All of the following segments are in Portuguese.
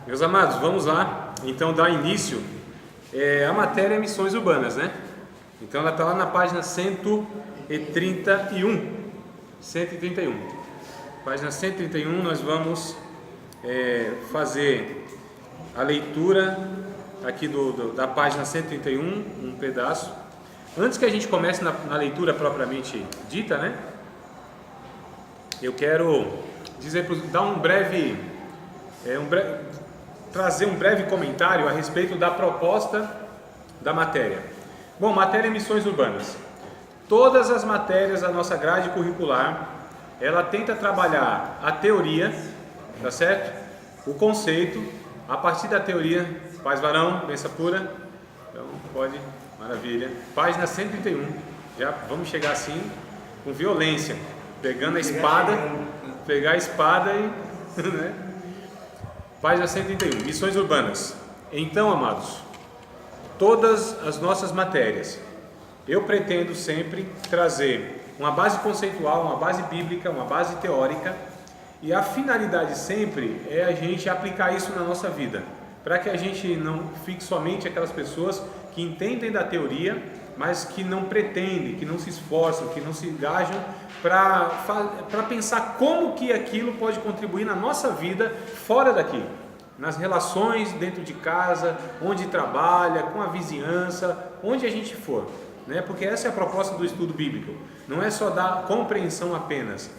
Meus amados, vamos lá, então dar início à matéria Missões Urbanas, né? Então ela está lá na página 131, página 131, nós vamos fazer a leitura aqui da página 131, um pedaço. Antes que a gente comece na leitura propriamente dita, né? Eu quero dizer, trazer um breve comentário a respeito da proposta da matéria. Bom, matéria Missões Urbanas. Todas as matérias da nossa grade curricular, ela tenta trabalhar a teoria, tá certo? O conceito, a partir da teoria, paz varão, bênção pura, então pode, maravilha. Página 131, já vamos chegar assim, com violência, pegando a espada, pegar a espada e... né? Página 131, Missões Urbanas. Então, amados, todas as nossas matérias, eu pretendo sempre trazer uma base conceitual, uma base bíblica, uma base teórica, e a finalidade sempre é a gente aplicar isso na nossa vida, para que a gente não fique somente aquelas pessoas que entendem da teoria, mas que não pretendem, que não se esforçam, que não se engajam para pensar como que aquilo pode contribuir na nossa vida fora daqui, nas relações dentro de casa, onde trabalha, com a vizinhança, onde a gente for, né? Porque essa é a proposta do estudo bíblico, não é só dar compreensão apenas,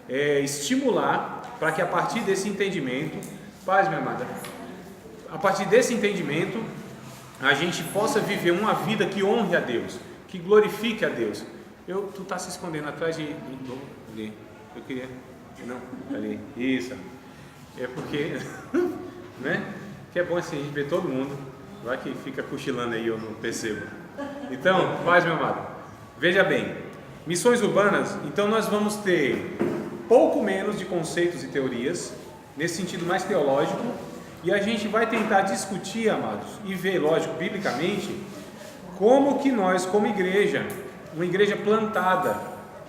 é estimular para que a partir desse entendimento, paz minha amada, a partir desse entendimento a gente possa viver uma vida que honre a Deus, que glorifique a Deus. Tu tá se escondendo atrás de ali. Eu queria, não, ali, isso. É porque, né? Que é bom assim a gente ver todo mundo. Vai que fica cochilando aí, eu não percebo. Então, paz meu amado. Veja bem, missões urbanas. Então nós vamos ter pouco menos de conceitos e teorias nesse sentido mais teológico. E a gente vai tentar discutir, amados, e ver, lógico, biblicamente, como que nós, como igreja, uma igreja plantada,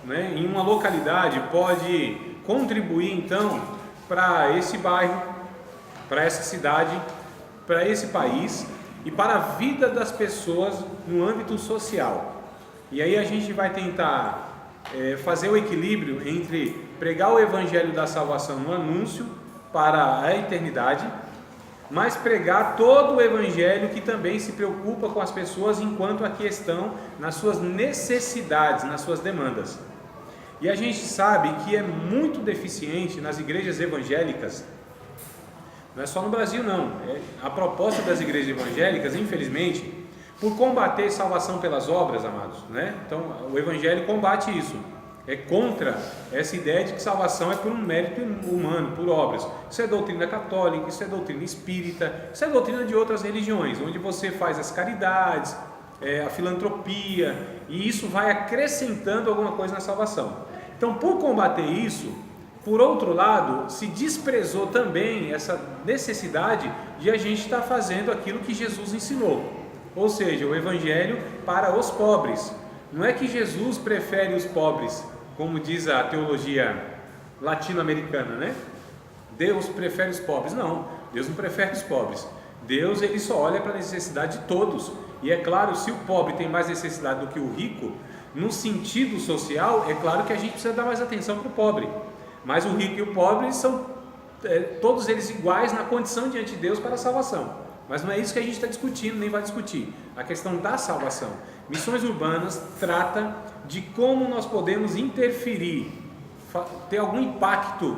né, em uma localidade, pode contribuir, então, para esse bairro, para essa cidade, para esse país e para a vida das pessoas no âmbito social. E aí a gente vai tentar fazer o equilíbrio entre pregar o evangelho da salvação no anúncio para a eternidade, mas pregar todo o evangelho que também se preocupa com as pessoas enquanto aqui estão nas suas necessidades, nas suas demandas. E a gente sabe que é muito deficiente nas igrejas evangélicas, não é só no Brasil não, a proposta das igrejas evangélicas, infelizmente, por combater salvação pelas obras, amados, né? Então o evangelho combate isso. É contra essa ideia de que salvação é por um mérito humano, por obras. Isso é doutrina católica, isso é doutrina espírita, isso é doutrina de outras religiões, onde você faz as caridades, a filantropia, e isso vai acrescentando alguma coisa na salvação. Então, por combater isso, por outro lado, se desprezou também essa necessidade de a gente estar fazendo aquilo que Jesus ensinou, ou seja, o evangelho para os pobres. Não é que Jesus prefere os pobres, como diz a teologia latino-americana, né? Deus prefere os pobres. Não, Deus não prefere os pobres. Deus, ele só olha para a necessidade de todos. E é claro, se o pobre tem mais necessidade do que o rico, no sentido social, é claro que a gente precisa dar mais atenção para o pobre. Mas o rico e o pobre são todos eles iguais na condição diante de Deus para a salvação. Mas não é isso que a gente está discutindo, nem vai discutir. A questão da salvação. Missões Urbanas trata de como nós podemos interferir, ter algum impacto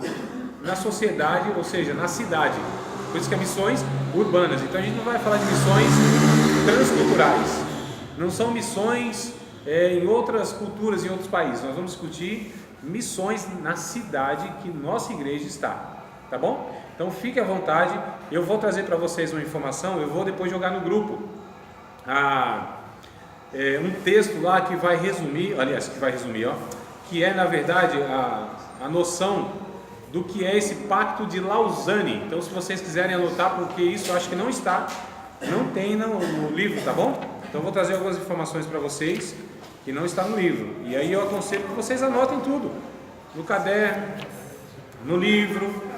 na sociedade, ou seja, na cidade. Por isso que é missões urbanas. Então a gente não vai falar de missões transculturais. Não são missões em outras culturas, em outros países. Nós vamos discutir missões na cidade que nossa igreja está. Tá bom? Então fique à vontade, eu vou trazer para vocês uma informação, eu vou depois jogar no grupo um texto lá que vai resumir, que é na verdade a noção do que é esse Pacto de Lausanne. Então se vocês quiserem anotar, porque isso eu acho que não tem no livro, tá bom? Então eu vou trazer algumas informações para vocês que não está no livro, e aí eu aconselho que vocês anotem tudo, no caderno, no livro.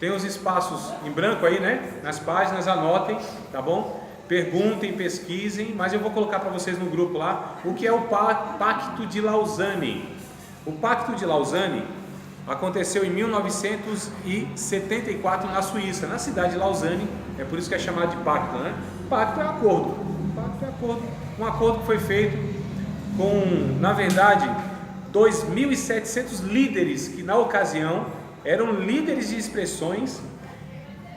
Tem os espaços em branco aí, né? Nas páginas, anotem, tá bom? Perguntem, pesquisem, mas eu vou colocar para vocês no grupo lá o que é o Pacto de Lausanne. O Pacto de Lausanne aconteceu em 1974 na Suíça, na cidade de Lausanne, é por isso que é chamado de pacto, né? Pacto é acordo, pacto é acordo, um acordo que foi feito com, na verdade, 2.700 líderes que na ocasião eram líderes de expressões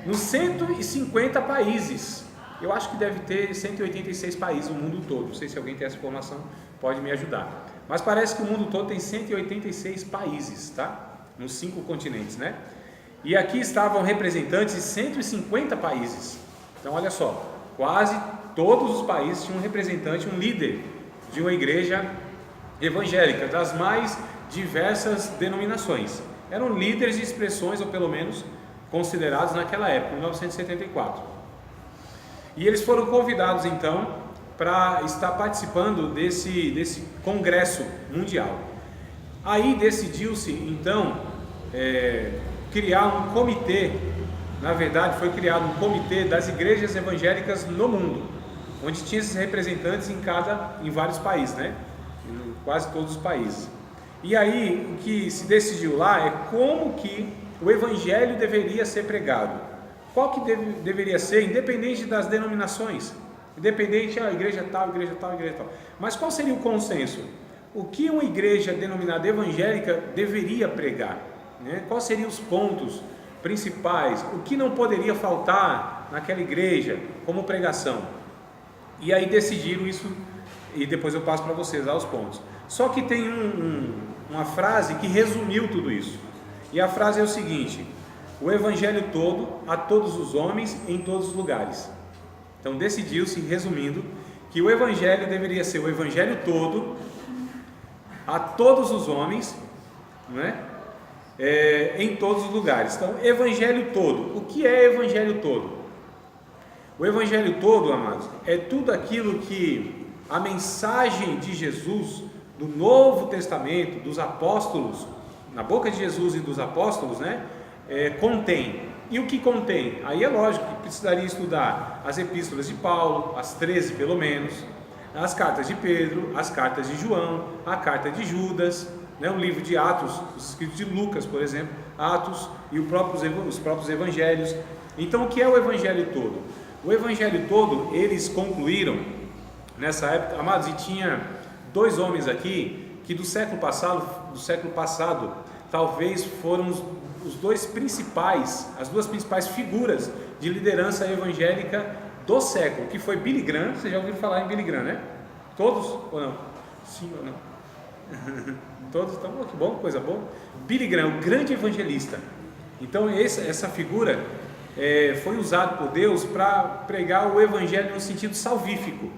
nos 150 países. Eu acho que deve ter 186 países no mundo todo, não sei se alguém tem essa informação, pode me ajudar. Mas parece que o mundo todo tem 186 países, tá? Nos 5 continentes, né? E aqui estavam representantes de 150 países. Então, olha só, quase todos os países tinham um representante, um líder de uma igreja evangélica, das mais diversas denominações. Eram líderes de expressões, ou pelo menos considerados naquela época, em 1974. E eles foram convidados, então, para estar participando desse congresso mundial. Aí decidiu-se, então, criar um comitê. Na verdade, foi criado um comitê das igrejas evangélicas no mundo, onde tinha esses representantes em vários países, né? Em quase todos os países. E aí, o que se decidiu lá é como que o evangelho deveria ser pregado. Qual que deveria ser, independente das denominações, independente da igreja tal, igreja tal, igreja tal. Mas qual seria o consenso? O que uma igreja denominada evangélica deveria pregar, né? Quais seriam os pontos principais? O que não poderia faltar naquela igreja como pregação? E aí decidiram isso, e depois eu passo para vocês aos pontos. Só que tem uma frase que resumiu tudo isso. E a frase é o seguinte: o evangelho todo a todos os homens em todos os lugares. Então decidiu-se, resumindo, que o evangelho deveria ser o evangelho todo a todos os homens, não é? Em todos os lugares. Então, evangelho todo. O que é evangelho todo? O evangelho todo, amados, é tudo aquilo que a mensagem de Jesus, do Novo Testamento, dos apóstolos, na boca de Jesus e dos apóstolos, né, contém. E o que contém? Aí é lógico que precisaria estudar as epístolas de Paulo, as 13 pelo menos, as cartas de Pedro, as cartas de João, a carta de Judas, né, o livro de Atos, os escritos de Lucas, por exemplo, Atos e os próprios evangelhos. Então, o que é o evangelho todo? O evangelho todo, eles concluíram nessa época, amados, e tinha 2 homens aqui que do século passado, talvez foram as 2 principais figuras de liderança evangélica do século, que foi Billy Graham. Vocês já ouviram falar em Billy Graham, né? Todos ou não? Sim ou não? Todos estão, que bom, coisa boa. Billy Graham, o grande evangelista. Então essa figura foi usado por Deus para pregar o evangelho no sentido salvífico.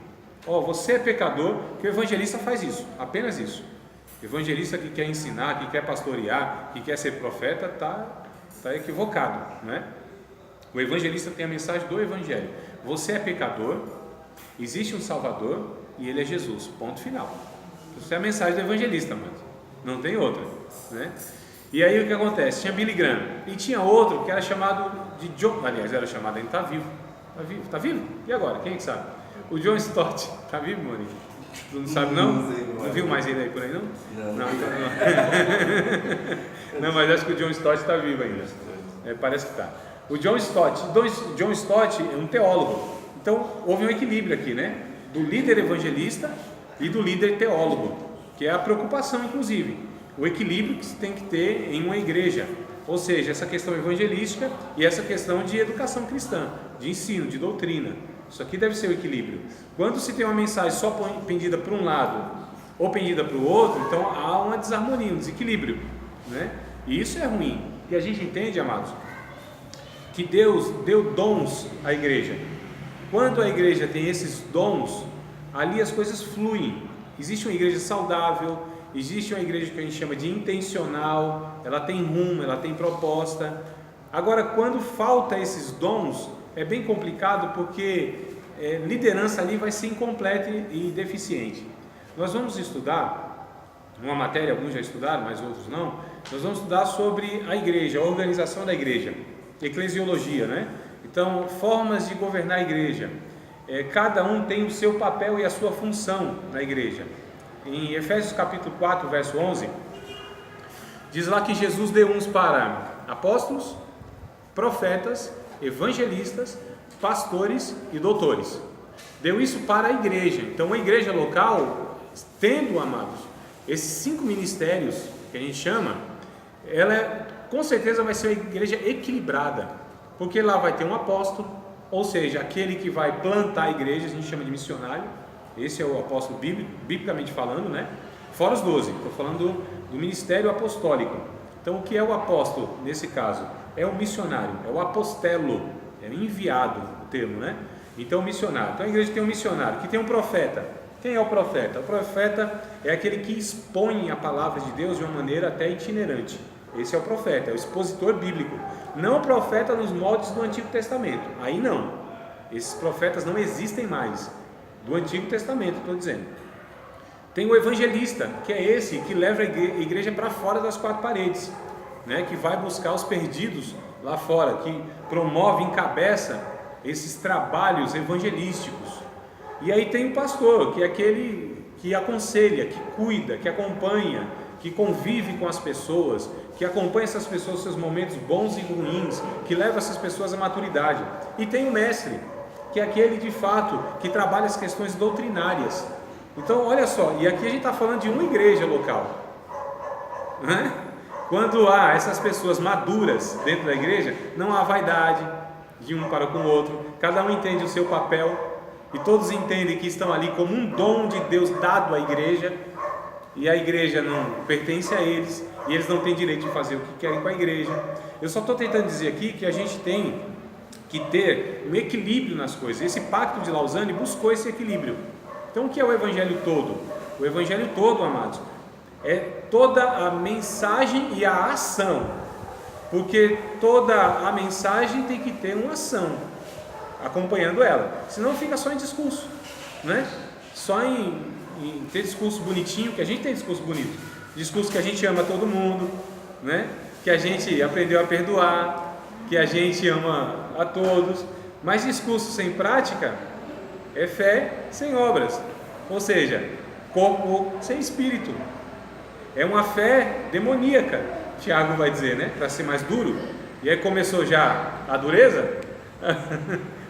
Você é pecador, que o evangelista faz isso, apenas isso. O evangelista que quer ensinar, que quer pastorear, que quer ser profeta, está equivocado, né? O evangelista tem a mensagem do evangelho. Você é pecador, existe um Salvador e ele é Jesus, ponto final. Essa é a mensagem do evangelista, mas não tem outra, né? E aí o que acontece? Tinha Billy Graham e tinha outro que era chamado de John, aliás, era chamado, ele está vivo. Está vivo? E agora? Quem é que sabe? O John Stott, está vivo, Maurício? Tu não sabe não? Não viu mais ele aí por aí não? Não, então não. Não, mas acho que o John Stott está vivo ainda. Parece que está. O John Stott é um teólogo. Então houve um equilíbrio aqui, né? Do líder evangelista e do líder teólogo, que é a preocupação, inclusive, o equilíbrio que se tem que ter em uma igreja. Ou seja, essa questão evangelística e essa questão de educação cristã, de ensino, de doutrina. Isso aqui deve ser o equilíbrio. Quando se tem uma mensagem só pendida para um lado ou pendida para o outro, então há uma desarmonia, um desequilíbrio, né? E isso é ruim. E a gente entende, amados, que Deus deu dons à igreja. Quando a igreja tem esses dons, ali as coisas fluem. Existe uma igreja saudável, existe uma igreja que a gente chama de intencional, ela tem rumo, ela tem proposta. Agora, quando falta esses dons, é bem complicado, porque liderança ali vai ser incompleta e deficiente. Nós vamos estudar uma matéria, alguns já estudaram, mas outros não. Nós vamos estudar sobre a igreja, a organização da igreja. eclesiologia, né? Então, formas de governar a igreja. Cada um tem o seu papel e a sua função na igreja. Em Efésios capítulo 4, verso 11, diz lá que Jesus deu uns para apóstolos, profetas, evangelistas, pastores e doutores. Deu isso para a igreja. Então, a igreja local, tendo, amados, esses 5 ministérios que a gente chama, ela com certeza vai ser uma igreja equilibrada, porque lá vai ter um apóstolo, ou seja, aquele que vai plantar a igreja, a gente chama de missionário. Esse é o apóstolo biblicamente falando, né? Fora os 12, estou falando do ministério apostólico. Então, o que é o apóstolo nesse caso? É o missionário, é o apostelo, é enviado o termo, né? Então, missionário. Então, a igreja tem um missionário, que tem um profeta. Quem é o profeta? O profeta é aquele que expõe a palavra de Deus de uma maneira até itinerante. Esse é o profeta, é o expositor bíblico. Não o profeta nos moldes do Antigo Testamento. Aí não. Esses profetas não existem mais. Do Antigo Testamento, estou dizendo. Tem o evangelista, que é esse que leva a igreja para fora das 4 paredes, né? Que vai buscar os perdidos lá fora, que promove, encabeça esses trabalhos evangelísticos. E aí tem o pastor, que é aquele que aconselha, que cuida, que acompanha, que convive com as pessoas, que acompanha essas pessoas nos seus momentos bons e ruins, que leva essas pessoas à maturidade. E tem o mestre, que é aquele de fato que trabalha as questões doutrinárias. Então, olha só, e aqui a gente está falando de uma igreja local, né? Quando há essas pessoas maduras dentro da igreja, não há vaidade de um para com o outro, cada um entende o seu papel, e todos entendem que estão ali como um dom de Deus dado à igreja, e a igreja não pertence a eles, e eles não têm direito de fazer o que querem com a igreja. Eu só estou tentando dizer aqui que a gente tem que ter um equilíbrio nas coisas. Esse pacto de Lausanne buscou esse equilíbrio. Então, o que é o evangelho todo? O evangelho todo, amados, é toda a mensagem e a ação, porque toda a mensagem tem que ter uma ação acompanhando ela, senão fica só em discurso, né? Só em ter discurso bonitinho, que a gente tem discurso bonito, discurso que a gente ama todo mundo, né? Que a gente aprendeu a perdoar, que a gente ama a todos, mas discurso sem prática é fé sem obras, ou seja, corpo sem espírito, é uma fé demoníaca, Tiago vai dizer, né? Para ser mais duro. E aí começou já a dureza?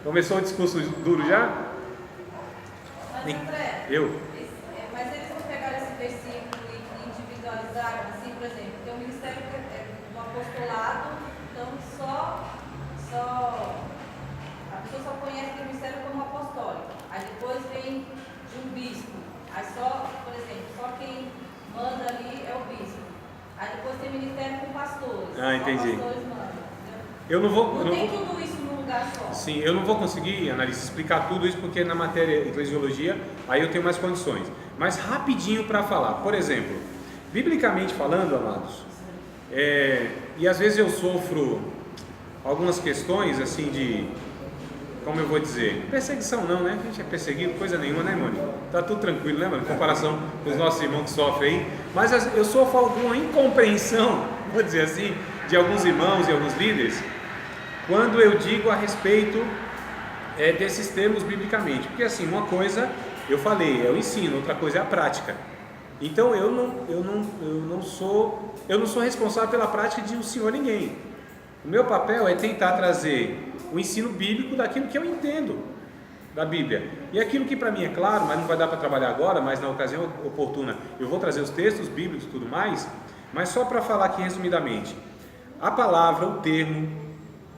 Começou o discurso duro já? Mas André, mas eles não pegaram esse versículo e individualizaram, assim, por exemplo, tem um ministério do apostolado, então a pessoa só conhece o ministério como apostólico, aí depois vem de um bispo, aí só, por exemplo, só quem manda ali é o bispo, aí depois tem ministério com pastores, entendi. Só pastores mandam. Eu não vou. Não tem tudo isso num lugar só. Sim, eu não vou conseguir, Annalise, explicar tudo isso porque na matéria eclesiologia aí eu tenho mais condições. Mas rapidinho para falar. Por exemplo, biblicamente falando, amados, e às vezes eu sofro algumas questões assim de, como eu vou dizer, perseguição não, né? A gente é perseguido, coisa nenhuma, né, mano? Tá tudo tranquilo, né, mano? Em comparação com os nossos irmãos que sofrem aí. Mas eu sofro alguma incompreensão, vou dizer assim, de alguns irmãos e alguns líderes, quando eu digo a respeito desses termos biblicamente, porque assim, uma coisa eu falei, é o ensino, outra coisa é a prática. Então eu não sou responsável pela prática de um senhor ninguém. O meu papel é tentar trazer o ensino bíblico daquilo que eu entendo da Bíblia, e aquilo que para mim é claro, mas não vai dar para trabalhar agora, mas na ocasião oportuna eu vou trazer os textos bíblicos e tudo mais, mas só para falar aqui resumidamente, a palavra, o termo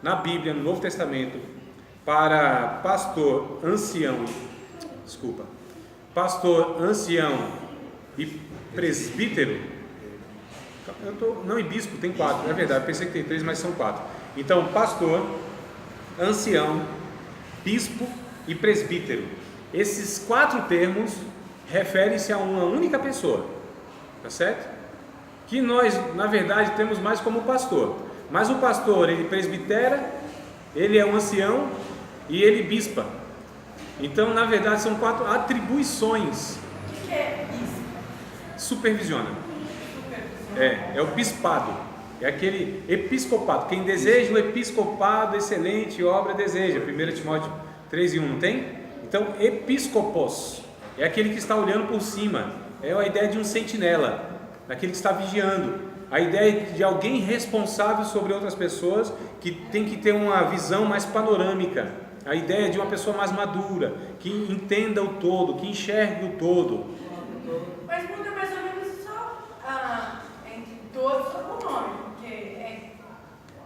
na Bíblia, no Novo Testamento, para pastor, ancião e presbítero, e bispo, tem 4, é verdade, pensei que tem 3, mas são 4. Então, pastor, ancião, bispo e presbítero. Esses 4 termos referem-se a uma única pessoa, tá certo? Que nós, na verdade, temos mais como pastor. Mas o pastor, ele presbitera, ele é um ancião e ele bispa. Então, na verdade, são 4 atribuições. O que é bispo? Supervisiona. É o bispado. É aquele episcopado. Quem deseja o episcopado, excelente obra deseja. 1 Timóteo 3:1, não tem? Então, episcopos é aquele que está olhando por cima. É a ideia de um sentinela, daquele que está vigiando. A ideia de alguém responsável sobre outras pessoas, que tem que ter uma visão mais panorâmica. A ideia de uma pessoa mais madura, que entenda o todo, que enxergue o todo. Mas muda mais ou menos só entre todos o nome, porque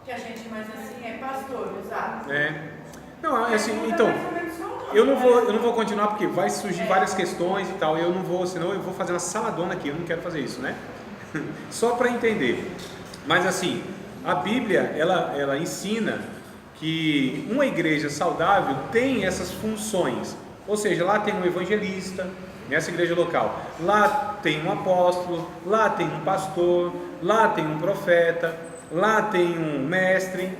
que a gente mais assim é pastor, usado. Não, assim, então, eu não vou continuar porque vai surgir várias questões e tal, eu não vou, senão eu vou fazer uma saladona aqui, eu não quero fazer isso, né? Só para entender. Mas assim, a Bíblia, ela ensina que uma igreja saudável tem essas funções, ou seja, lá tem um evangelista, nessa igreja local, lá tem um apóstolo, lá tem um pastor, lá tem um profeta, lá tem um mestre,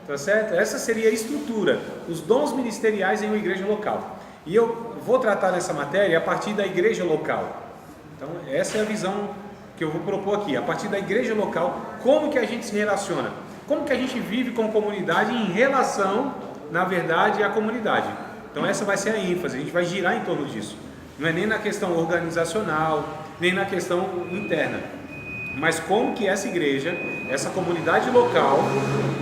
tá certo? Essa seria a estrutura, os dons ministeriais em uma igreja local. E eu vou tratar nessa matéria a partir da igreja local. Então essa é a visão que eu vou propor aqui, a partir da igreja local, como que a gente se relaciona, como que a gente vive como comunidade em relação, na verdade, à comunidade. Então essa vai ser a ênfase, a gente vai girar em torno disso. Não é nem na questão organizacional, nem na questão interna, mas como que essa igreja, essa comunidade local,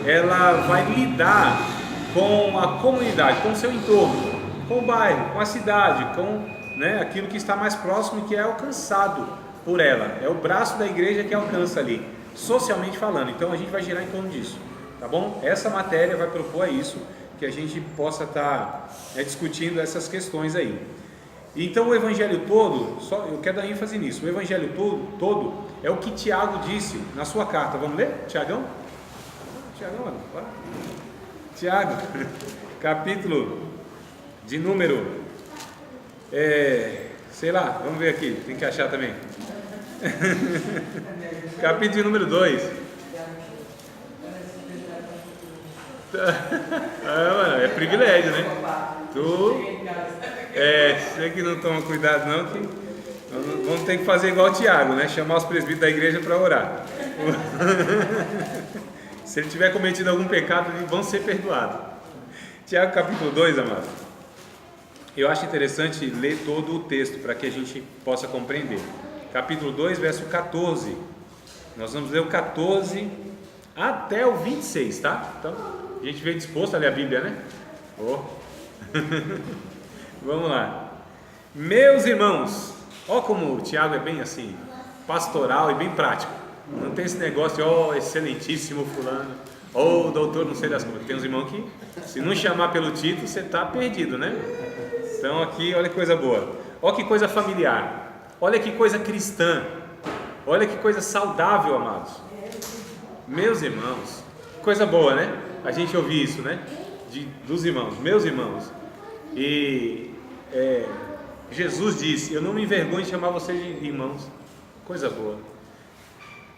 ela vai lidar com a comunidade, com o seu entorno, com o bairro, com a cidade, com aquilo que está mais próximo e que é alcançado por ela. É o braço da igreja que alcança ali, socialmente falando. Então a gente vai girar em torno disso, tá bom? Essa matéria vai propor isso, que a gente possa estar discutindo essas questões aí. Então o evangelho todo, eu quero dar ênfase nisso, o evangelho todo é o que Tiago disse na sua carta. Vamos ler? Tiagão, mano, bora. Tiago, capítulo de número, sei lá, vamos ver aqui, tem que achar também. Capítulo de número 2. Mano, é privilégio, né? Você que não toma cuidado não, que vamos ter que fazer igual o Tiago, né? Chamar os presbíteros da igreja para orar. Se ele tiver cometido algum pecado, eles vão ser perdoados. Tiago capítulo 2, amado. Eu acho interessante ler todo o texto para que a gente possa compreender. Capítulo 2, verso 14. Nós vamos ler o 14 até o 26, tá? Então, a gente veio disposto a ler a Bíblia, né? Vamos lá. Meus irmãos, ó como o Tiago é bem assim, pastoral e bem prático. Não tem esse negócio de, excelentíssimo fulano, doutor não sei das coisas. Tem uns irmãos que, se não chamar pelo título, você está perdido, né? Então aqui, olha que coisa boa. Olha que coisa familiar. Olha que coisa cristã. Olha que coisa saudável, amados. Meus irmãos, coisa boa, né? A gente ouvir isso, né? Dos irmãos, meus irmãos. E Jesus disse: eu não me envergonho de chamar vocês de irmãos. Coisa boa.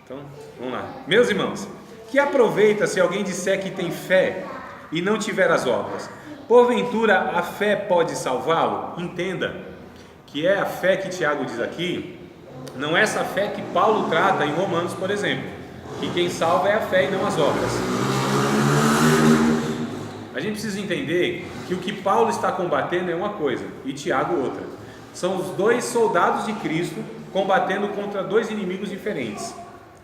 Então, vamos lá. Meus irmãos, que aproveita se alguém disser que tem fé e não tiver as obras? Porventura a fé pode salvá-lo? Entenda que é a fé que Tiago diz aqui, não é essa fé que Paulo trata em Romanos, por exemplo, que quem salva é a fé e não as obras. A gente precisa entender que o que Paulo está combatendo é uma coisa e Tiago outra. São os dois soldados de Cristo combatendo contra dois inimigos diferentes.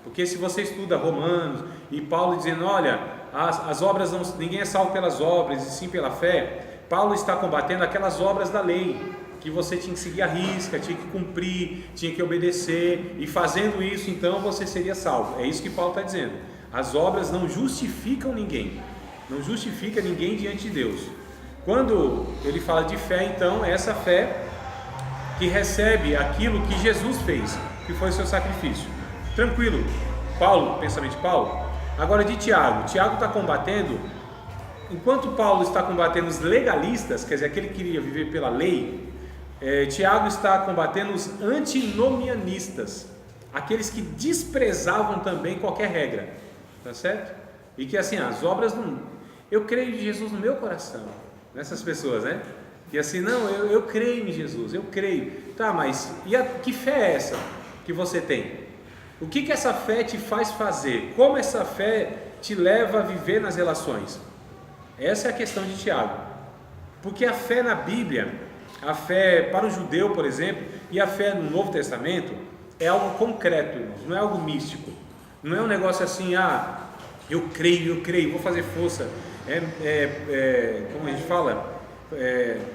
Porque se você estuda Romanos e Paulo dizendo, olha, as obras não, ninguém é salvo pelas obras e sim pela fé, Paulo está combatendo aquelas obras da lei, que você tinha que seguir a risca, tinha que cumprir, tinha que obedecer, e fazendo isso então você seria salvo. É isso que Paulo está dizendo. As obras não justificam ninguém, não justifica ninguém diante de Deus. Quando ele fala de fé, então é essa fé que recebe aquilo que Jesus fez, que foi o seu sacrifício. Tranquilo, Paulo, pensamento de Paulo. Agora de Tiago está combatendo, enquanto Paulo está combatendo os legalistas, quer dizer, aquele que queria viver pela lei, Tiago está combatendo os antinomianistas, aqueles que desprezavam também qualquer regra, tá certo? E que assim, as obras não... Eu creio em Jesus no meu coração, nessas pessoas, né? E assim, não, eu creio em Jesus, eu creio. Tá, mas que fé é essa que você tem? O que essa fé te faz fazer? Como essa fé te leva a viver nas relações? Essa é a questão de Tiago. Porque a fé na Bíblia, a fé para o judeu, por exemplo, e a fé no Novo Testamento é algo concreto, irmãos, não é algo místico. Não é um negócio assim, eu creio, vou fazer força. Como a gente fala?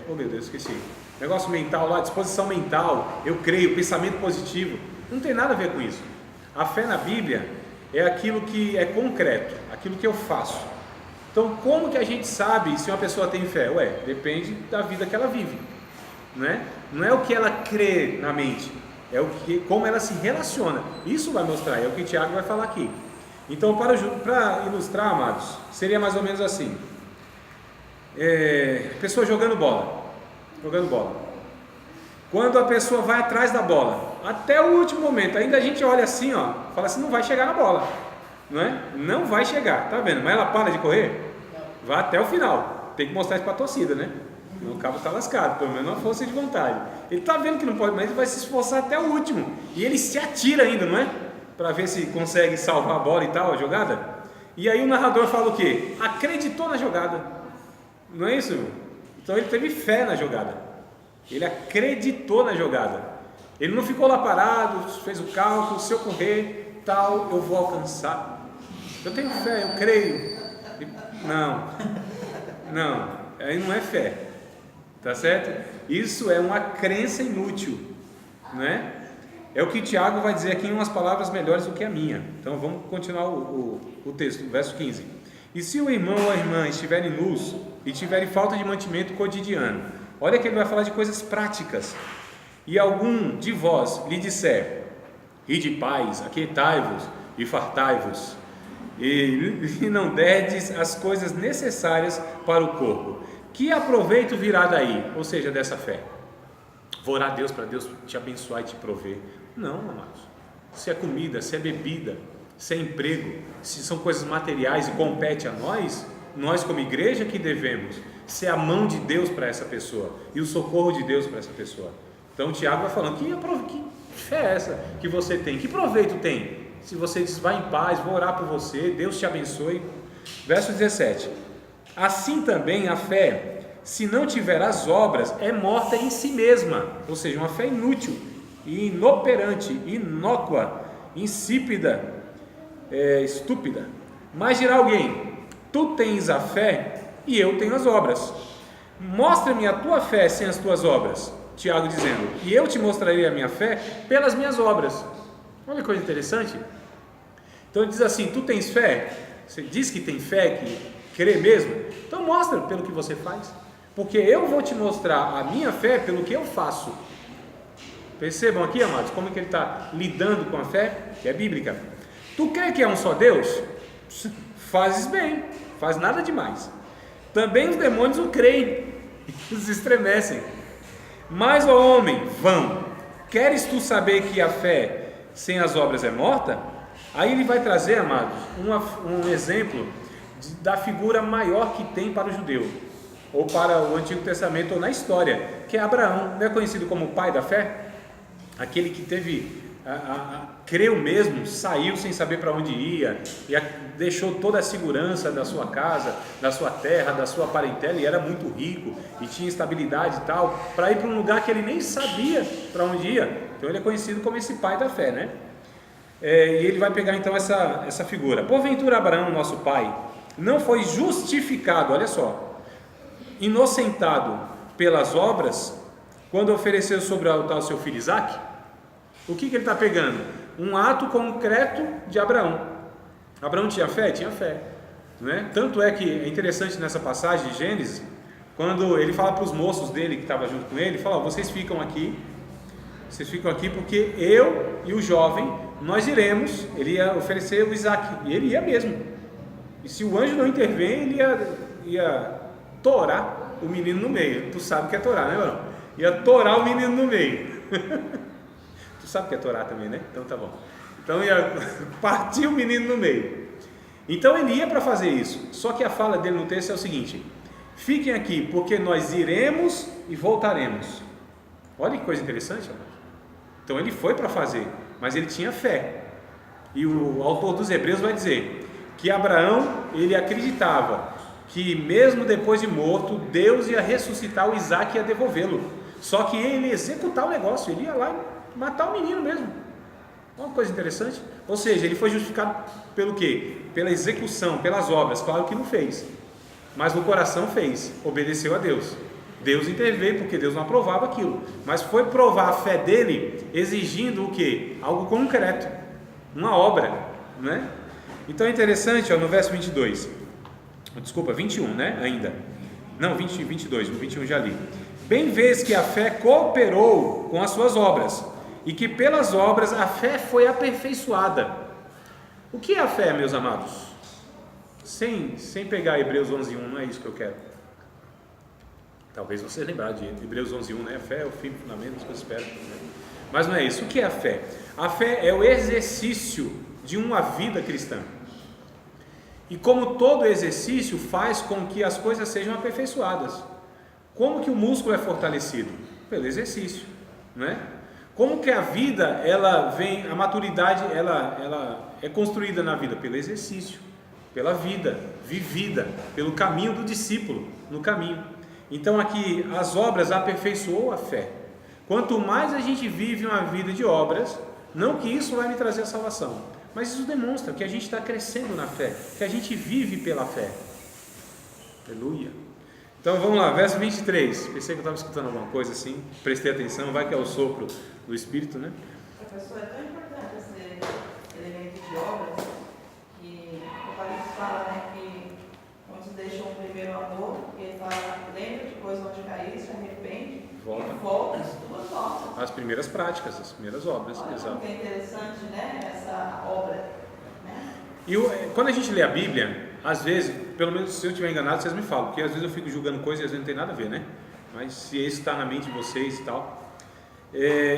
Oh meu Deus, esqueci. Negócio mental lá, disposição mental, eu creio, pensamento positivo. Não tem nada a ver com isso. A fé na Bíblia é aquilo que é concreto, aquilo que eu faço. Então, como que a gente sabe se uma pessoa tem fé? Depende da vida que ela vive, né? Não é o que ela crê na mente, é como ela se relaciona. Isso vai mostrar, é o que o Tiago vai falar aqui. Então, para ilustrar, amados, seria mais ou menos assim: pessoa jogando bola. Quando a pessoa vai atrás da bola, até o último momento, ainda a gente olha assim, fala assim, não vai chegar na bola, não é? Não vai chegar, tá vendo? Mas ela para de correr, vai até o final. Tem que mostrar isso para a torcida, né? O cabo está lascado, pelo menos uma força de vontade. Ele está vendo que não pode, mas ele vai se esforçar até o último. E ele se atira ainda, não é? Para ver se consegue salvar a bola e tal, a jogada. E aí o narrador fala o quê? Acreditou na jogada. Não é isso, irmão? Então ele teve fé na jogada. Ele acreditou na jogada. Ele não ficou lá parado, fez o cálculo, se eu correr, tal, eu vou alcançar. Eu tenho fé, eu creio. Não, aí não é fé. Tá certo? Isso é uma crença inútil, não é? É o que Tiago vai dizer aqui em umas palavras melhores do que a minha. Então vamos continuar o texto, verso 15. E se o irmão ou a irmã estiverem nus e tiverem falta de mantimento cotidiano, olha que ele vai falar de coisas práticas. E algum de vós lhe disser: ide paz, aquietai-vos e fartai-vos, e não derdes as coisas necessárias para o corpo, que aproveito virá daí? Ou seja, dessa fé. Vou orar a Deus para Deus te abençoar e te prover. Não, amados. Se é comida, se é bebida, se é emprego, se são coisas materiais e compete a nós como igreja que devemos ser a mão de Deus para essa pessoa e o socorro de Deus para essa pessoa. Então o Tiago vai falando, que fé é essa que você tem? Que proveito tem? Se você diz, vai em paz, vou orar por você, Deus te abençoe. Verso 17. Assim também a fé, se não tiver as obras, é morta em si mesma, ou seja, uma fé inútil, inoperante, inócua, insípida, estúpida. Mas dirá alguém: tu tens a fé e eu tenho as obras. Mostra-me a tua fé sem as tuas obras. Tiago dizendo: e eu te mostrarei a minha fé pelas minhas obras. Olha que coisa interessante. Então ele diz assim: tu tens fé? Você diz que tem fé, que crê mesmo? Então mostra pelo que você faz, porque eu vou te mostrar a minha fé pelo que eu faço. Percebam aqui, amados, como que ele está lidando com a fé, que é bíblica. Tu crê que é um só Deus? Fazes bem, faz nada demais. Também os demônios o creem, eles estremecem. Mas, ó homem, vão, queres tu saber que a fé sem as obras é morta? Aí ele vai trazer, amados, um exemplo da figura maior que tem para o judeu, ou para o Antigo Testamento, ou na história, que é Abraão. Não é conhecido como o pai da fé? Aquele que creu mesmo, saiu sem saber para onde ia, e deixou toda a segurança da sua casa, da sua terra, da sua parentela, e era muito rico, e tinha estabilidade e tal, para ir para um lugar que ele nem sabia para onde ia. Então ele é conhecido como esse pai da fé, né? E ele vai pegar então essa figura. Porventura Abraão, nosso pai, não foi justificado, olha só, inocentado pelas obras, quando ofereceu sobre o altar o seu filho Isaque? O que ele está pegando? Um ato concreto de Abraão. Abraão tinha fé? Tinha fé, né? Tanto é que é interessante nessa passagem de Gênesis, quando ele fala para os moços dele que estavam junto com ele, ele fala: vocês ficam aqui porque eu e o jovem, nós iremos. Ele ia oferecer o Isaque, e ele ia mesmo. E se o anjo não intervém, ele ia torar o menino no meio. Tu sabe o que é torar, né, irmão? Ia torar o menino no meio. Tu sabe o que é torar também, né? Então tá bom. Então ia partir o menino no meio. Então ele ia para fazer isso. Só que a fala dele no texto é o seguinte: fiquem aqui, porque nós iremos e voltaremos. Olha que coisa interessante, amor. Então ele foi para fazer, mas ele tinha fé. E o autor dos Hebreus vai dizer que Abraão, ele acreditava que mesmo depois de morto, Deus ia ressuscitar o Isaac e ia devolvê-lo. Só que ele ia executar o negócio, ele ia lá matar o menino mesmo. Uma coisa interessante. Ou seja, ele foi justificado pelo quê? Pela execução, pelas obras. Claro que não fez, mas no coração fez, obedeceu a Deus. Deus interveio porque Deus não aprovava aquilo, mas foi provar a fé dele exigindo o quê? Algo concreto, uma obra, né? Então é interessante, ó, no verso 22, desculpa, 21, né? Ainda, não, 22, no 21 já li. Bem vês que a fé cooperou com as suas obras, e que pelas obras a fé foi aperfeiçoada. O que é a fé, meus amados? Sem pegar Hebreus 11:1, não é isso que eu quero. Talvez você lembrar de Hebreus 11:1, né? A fé é o fim, fundamento, que eu espero. Mas não é isso. O que é a fé? A fé é o exercício de uma vida cristã. E como todo exercício faz com que as coisas sejam aperfeiçoadas. Como que o músculo é fortalecido? Pelo exercício, né? Como que a vida, ela vem, a maturidade, ela é construída na vida? Pelo exercício, pela vida vivida, pelo caminho do discípulo, no caminho. Então aqui, as obras aperfeiçoam a fé. Quanto mais a gente vive uma vida de obras, não que isso vai me trazer a salvação, mas isso demonstra que a gente está crescendo na fé, que a gente vive pela fé. Aleluia. Então vamos lá, verso 23. Pensei que eu estava escutando alguma coisa assim, prestei atenção, vai que é o sopro do Espírito, né? Professor, é tão importante esse elemento de obras, que o Paulo fala, né, que muitos deixam o primeiro amor, e ele fala, lembra depois onde caíste, arrepende, Volta. e volta às tuas obras. As primeiras práticas, as primeiras obras. Olha Exato. como é interessante, né, essa obra, né? E quando a gente lê a Bíblia, às vezes, pelo menos se eu estiver enganado, vocês me falam, porque às vezes eu fico julgando coisas e às vezes não tem nada a ver, né? Mas se isso está na mente de vocês e tal,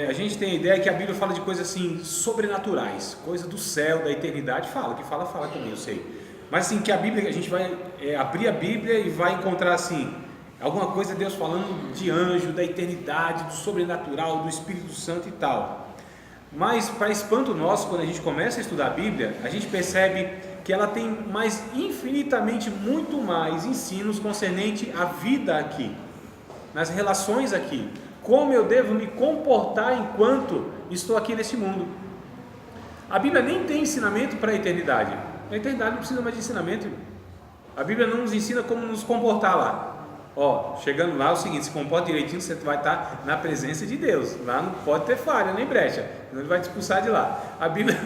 a gente tem a ideia que a Bíblia fala de coisas assim, sobrenaturais, coisa do céu, da eternidade, fala também, eu sei. Mas assim, que a Bíblia, a gente vai abrir a Bíblia e vai encontrar assim, alguma coisa Deus falando de anjo, da eternidade, do sobrenatural, do Espírito Santo e tal. Mas para espanto nosso, quando a gente começa a estudar a Bíblia, a gente percebe que ela tem mais, infinitamente muito mais ensinos concernente à vida aqui, nas relações aqui, como eu devo me comportar enquanto estou aqui nesse mundo. A Bíblia nem tem ensinamento para a eternidade. A eternidade não precisa mais de ensinamento. A Bíblia não nos ensina como nos comportar lá. Ó, chegando lá é o seguinte, se comporta direitinho, você vai estar na presença de Deus. Lá não pode ter falha, nem brecha, senão ele vai te expulsar de lá. A Bíblia,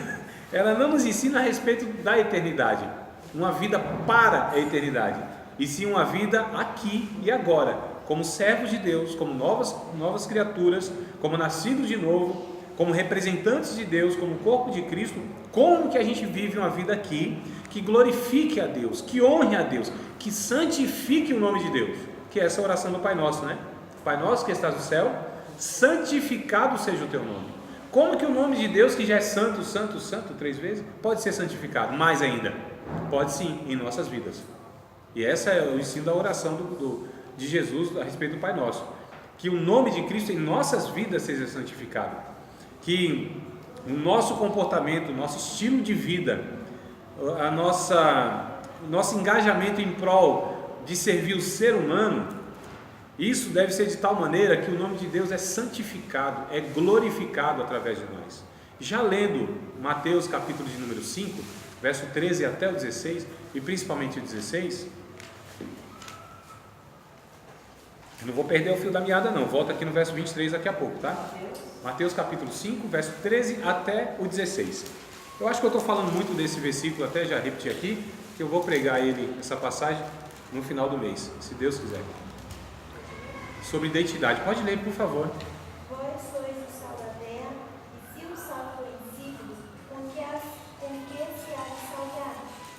ela não nos ensina a respeito da eternidade, uma vida para a eternidade, e sim uma vida aqui e agora, como servos de Deus, como novas criaturas, como nascidos de novo, como representantes de Deus, como corpo de Cristo. Como que a gente vive uma vida aqui que glorifique a Deus, que honre a Deus, que santifique o nome de Deus, que é essa oração do Pai Nosso, né? Pai Nosso que estás no céu, santificado seja o teu nome. Como que o nome de Deus, que já é santo, santo, santo 3 vezes, pode ser santificado? Mais ainda, pode sim, em nossas vidas. E esse é o ensino da oração de Jesus a respeito do Pai Nosso, que o nome de Cristo em nossas vidas seja santificado, que o nosso comportamento, o nosso estilo de vida, o nosso engajamento em prol de servir o ser humano, isso deve ser de tal maneira que o nome de Deus é santificado, é glorificado através de nós. Já lendo Mateus capítulo de número 5, verso 13 até o 16, e principalmente o 16, eu não vou perder o fio da meada não, volta aqui no verso 23 daqui a pouco, tá? Mateus capítulo 5, verso 13 até o 16. Eu acho que eu estou falando muito desse versículo, até já repeti aqui, que eu vou pregar ele, essa passagem, no final do mês, se Deus quiser. Sobre identidade. Pode ler, por favor. Vós sois o sal da terra, e se o sal for insípido, com que se há de salgar?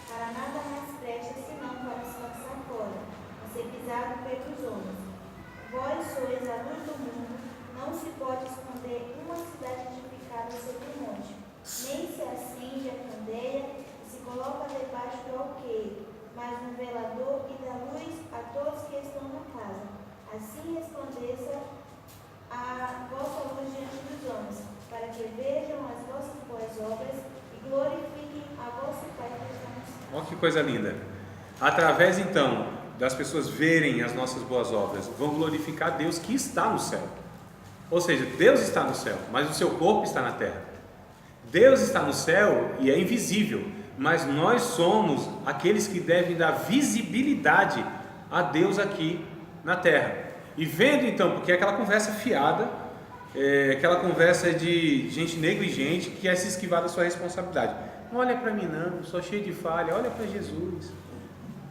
Para nada mais presta, senão para se lançar fora, a ser pisado pelos homens. Vós sois a luz do mundo, não se pode esconder uma cidade edificada sobre um monte, nem se acende a candeia e se coloca debaixo do alqueire, mas no velador e dá luz a todos que estão na casa. Assim resplandeça a vossa luz diante dos homens, para que vejam as vossas boas obras e glorifiquem que coisa linda. Através então das pessoas verem as nossas boas obras, vão glorificar Deus que está no céu. Ou seja, Deus está no céu, mas o seu corpo está na terra. Deus está no céu e é invisível, mas nós somos aqueles que devem dar visibilidade a Deus aqui na terra. E vendo então, porque é aquela conversa fiada, aquela conversa de gente negligente que quer se esquivar da sua responsabilidade. Não olha para mim não, sou cheio de falha, olha para Jesus.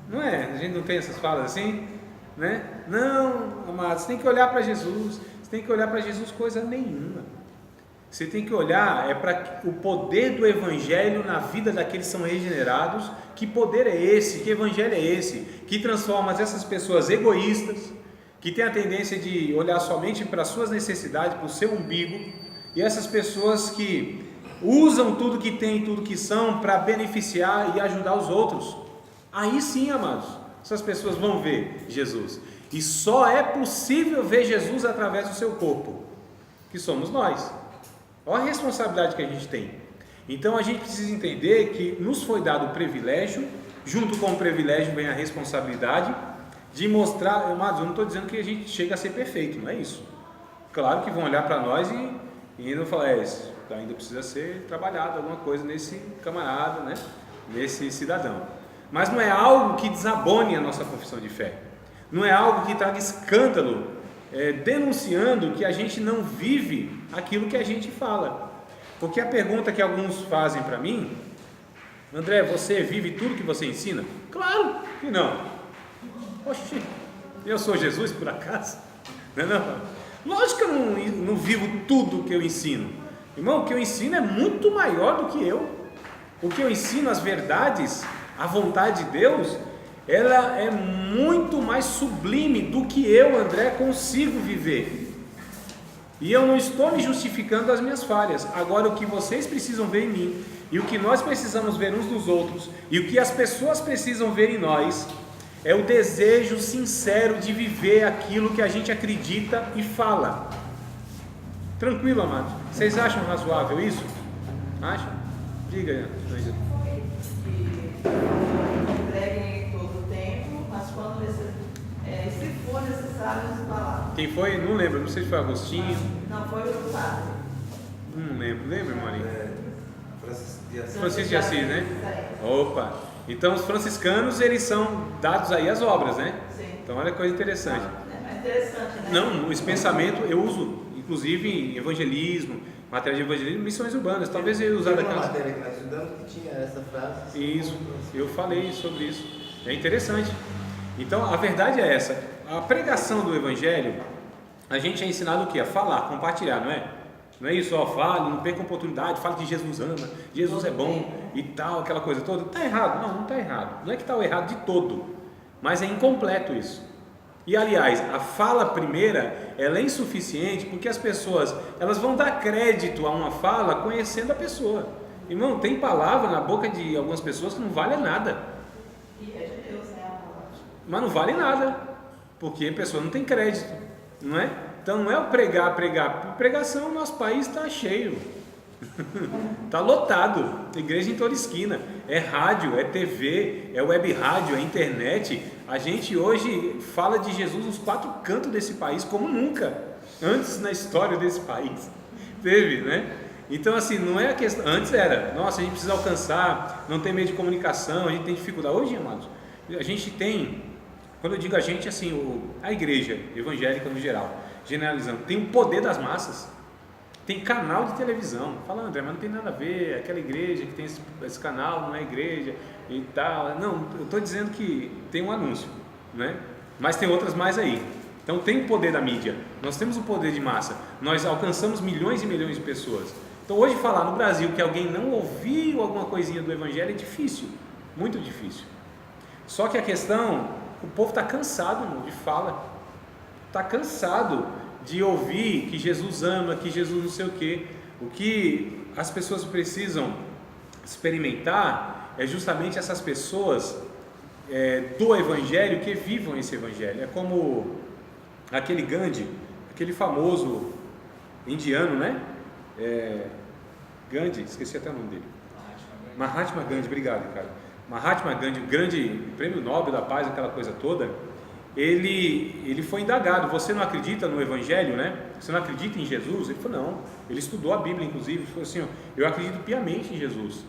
Não é? A gente não tem essas falas assim? Né? Não, amados, você tem que olhar para Jesus. Você tem que olhar para Jesus coisa nenhuma. Você tem que olhar para o poder do Evangelho na vida daqueles que são regenerados. Que poder é esse? Que Evangelho é esse? Que transforma essas pessoas egoístas, que tem a tendência de olhar somente para as suas necessidades, para o seu umbigo, e essas pessoas que usam tudo que têm, tudo que são, para beneficiar e ajudar os outros. Aí sim, amados, essas pessoas vão ver Jesus. E só é possível ver Jesus através do seu corpo, que somos nós. Olha a responsabilidade que a gente tem. Então a gente precisa entender que nos foi dado o privilégio, junto com o privilégio vem a responsabilidade de mostrar. Amados, eu não estou dizendo que a gente chega a ser perfeito, não é isso. Claro que vão olhar para nós e ainda falar, ainda precisa ser trabalhado alguma coisa nesse camarada, né? Nesse cidadão. Mas não é algo que desabone a nossa confissão de fé. Não é algo que traga escândalo, denunciando que a gente não vive aquilo que a gente fala. Porque a pergunta que alguns fazem para mim, André, você vive tudo que você ensina? Claro que não. Oxi, eu sou Jesus por acaso? Não. Lógico que eu não vivo tudo que eu ensino. Irmão, o que eu ensino é muito maior do que eu. O que eu ensino, as verdades, a vontade de Deus, ela é muito mais sublime do que eu, André, consigo viver. E eu não estou me justificando das minhas falhas. Agora, o que vocês precisam ver em mim, e o que nós precisamos ver uns nos outros, e o que as pessoas precisam ver em nós, é o desejo sincero de viver aquilo que a gente acredita e fala. Tranquilo, amados? Vocês acham razoável isso? Acham? Diga, Luísa. Entreguem todo o tempo, mas quando se for necessário, nos falar. Quem foi? Não lembro, não sei se foi Agostinho. Não, foi o padre. Não lembro, lembra, Marinho? Francisco de Assis, né? Opa! Então os franciscanos, eles são dados aí às obras, né? Sim. Então olha que coisa interessante. É interessante, né? Não, esse pensamento eu uso, inclusive em evangelismo, matéria de evangelismo, missões urbanas. Talvez eu usar Teve daquela uma matéria que nós estudamos que tinha essa frase. Isso, eu falei sobre isso. É interessante. Então a verdade é essa. A pregação do evangelho, a gente é ensinado o quê? A falar, compartilhar, não é? Não é isso, fale, não perca a oportunidade, fale que Jesus ama, Jesus é bom e tal, aquela coisa toda. Está errado? Não está errado. Não é que está errado de todo, mas é incompleto isso. E aliás, a fala primeira, ela é insuficiente porque as pessoas, elas vão dar crédito a uma fala conhecendo a pessoa. Irmão, tem palavra na boca de algumas pessoas que não vale nada. E é de Deus, né? Mas não vale nada, porque a pessoa não tem crédito, não é? Então não é o pregar. Pregação, o nosso país está cheio, está lotado, igreja em toda esquina, é rádio, é TV, é web rádio, é internet. A gente hoje fala de Jesus nos 4 cantos desse país como nunca antes na história desse país teve, né? Então assim, não é a questão, antes era, nossa, a gente precisa alcançar, não tem meio de comunicação, a gente tem dificuldade. Hoje, amados, a gente tem, quando eu digo a gente, assim, a igreja evangélica no geral, generalizando, tem o poder das massas, tem canal de televisão. Fala, André, mas não tem nada a ver, aquela igreja que tem esse canal não é igreja e tal. Não, eu estou dizendo que tem um anúncio, né? Mas tem outras mais aí. Então tem o poder da mídia, nós temos o poder de massa, nós alcançamos milhões e milhões de pessoas. Então hoje falar no Brasil que alguém não ouviu alguma coisinha do evangelho é difícil, muito difícil. Só que a questão, o povo está cansado, irmão, de fala, está cansado de ouvir que Jesus ama, que Jesus não sei o quê. O que as pessoas precisam experimentar é justamente essas pessoas do evangelho que vivam esse evangelho. É como aquele Gandhi, aquele famoso indiano, né? Gandhi, esqueci até o nome dele. Mahatma Gandhi, obrigado, cara. Mahatma Gandhi, grande prêmio Nobel da Paz, aquela coisa toda, ele foi indagado: você não acredita no Evangelho, né? Você não acredita em Jesus? Ele falou: não. Ele estudou a Bíblia, inclusive. Ele falou assim: eu acredito piamente em Jesus,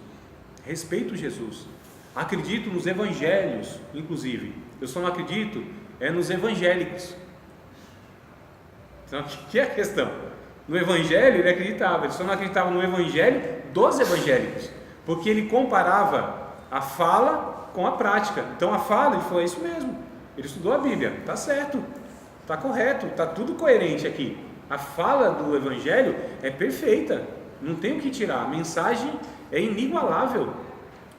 respeito Jesus, acredito nos Evangelhos, inclusive. Eu só não acredito nos evangélicos. Então, o que é a questão? No Evangelho ele acreditava, ele só não acreditava no Evangelho dos evangélicos, porque ele comparava a fala com a prática. Então a fala, ele falou: é isso mesmo, ele estudou a Bíblia, está certo, está correto, está tudo coerente aqui. A fala do Evangelho é perfeita, não tem o que tirar, a mensagem é inigualável.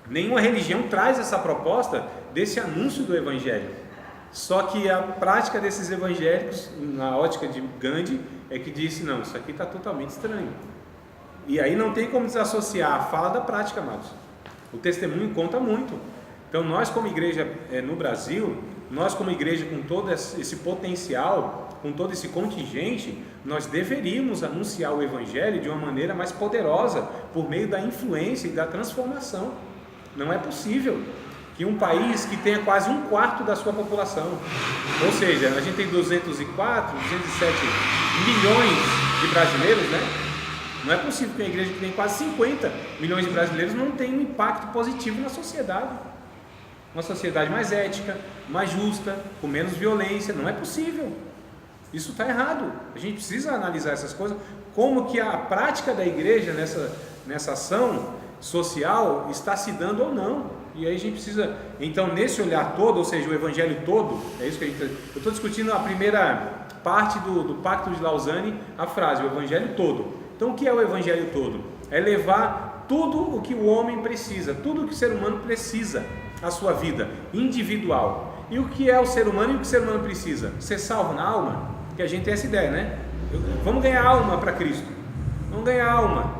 Nenhuma religião traz essa proposta desse anúncio do Evangelho. Só que a prática desses evangélicos, na ótica de Gandhi, é que disse: não, isso aqui está totalmente estranho. E aí não tem como desassociar a fala da prática, amados. O testemunho conta muito. Então nós como igreja no Brasil, nós como igreja com todo esse potencial, com todo esse contingente, nós deveríamos anunciar o Evangelho de uma maneira mais poderosa, por meio da influência e da transformação. Não é possível que um país que tenha quase 1/4 da sua população, ou seja, a gente tem 204, 207 milhões de brasileiros, né? Não é possível que uma igreja que tem quase 50 milhões de brasileiros não tenha um impacto positivo na sociedade. Uma sociedade mais ética, mais justa, com menos violência. Não é possível. Isso está errado. A gente precisa analisar essas coisas, como que a prática da igreja nessa ação social está se dando ou não. E aí a gente precisa, então, nesse olhar todo, ou seja, o Evangelho todo, é isso que eu estou discutindo a primeira parte do Pacto de Lausanne, a frase, o Evangelho todo. Então o que é o Evangelho todo? É levar tudo o que o homem precisa, tudo o que o ser humano precisa à sua vida individual. E o que é o ser humano e o que o ser humano precisa? Ser salvo na alma? Que a gente tem essa ideia, né? Vamos ganhar alma para Cristo. Vamos ganhar alma.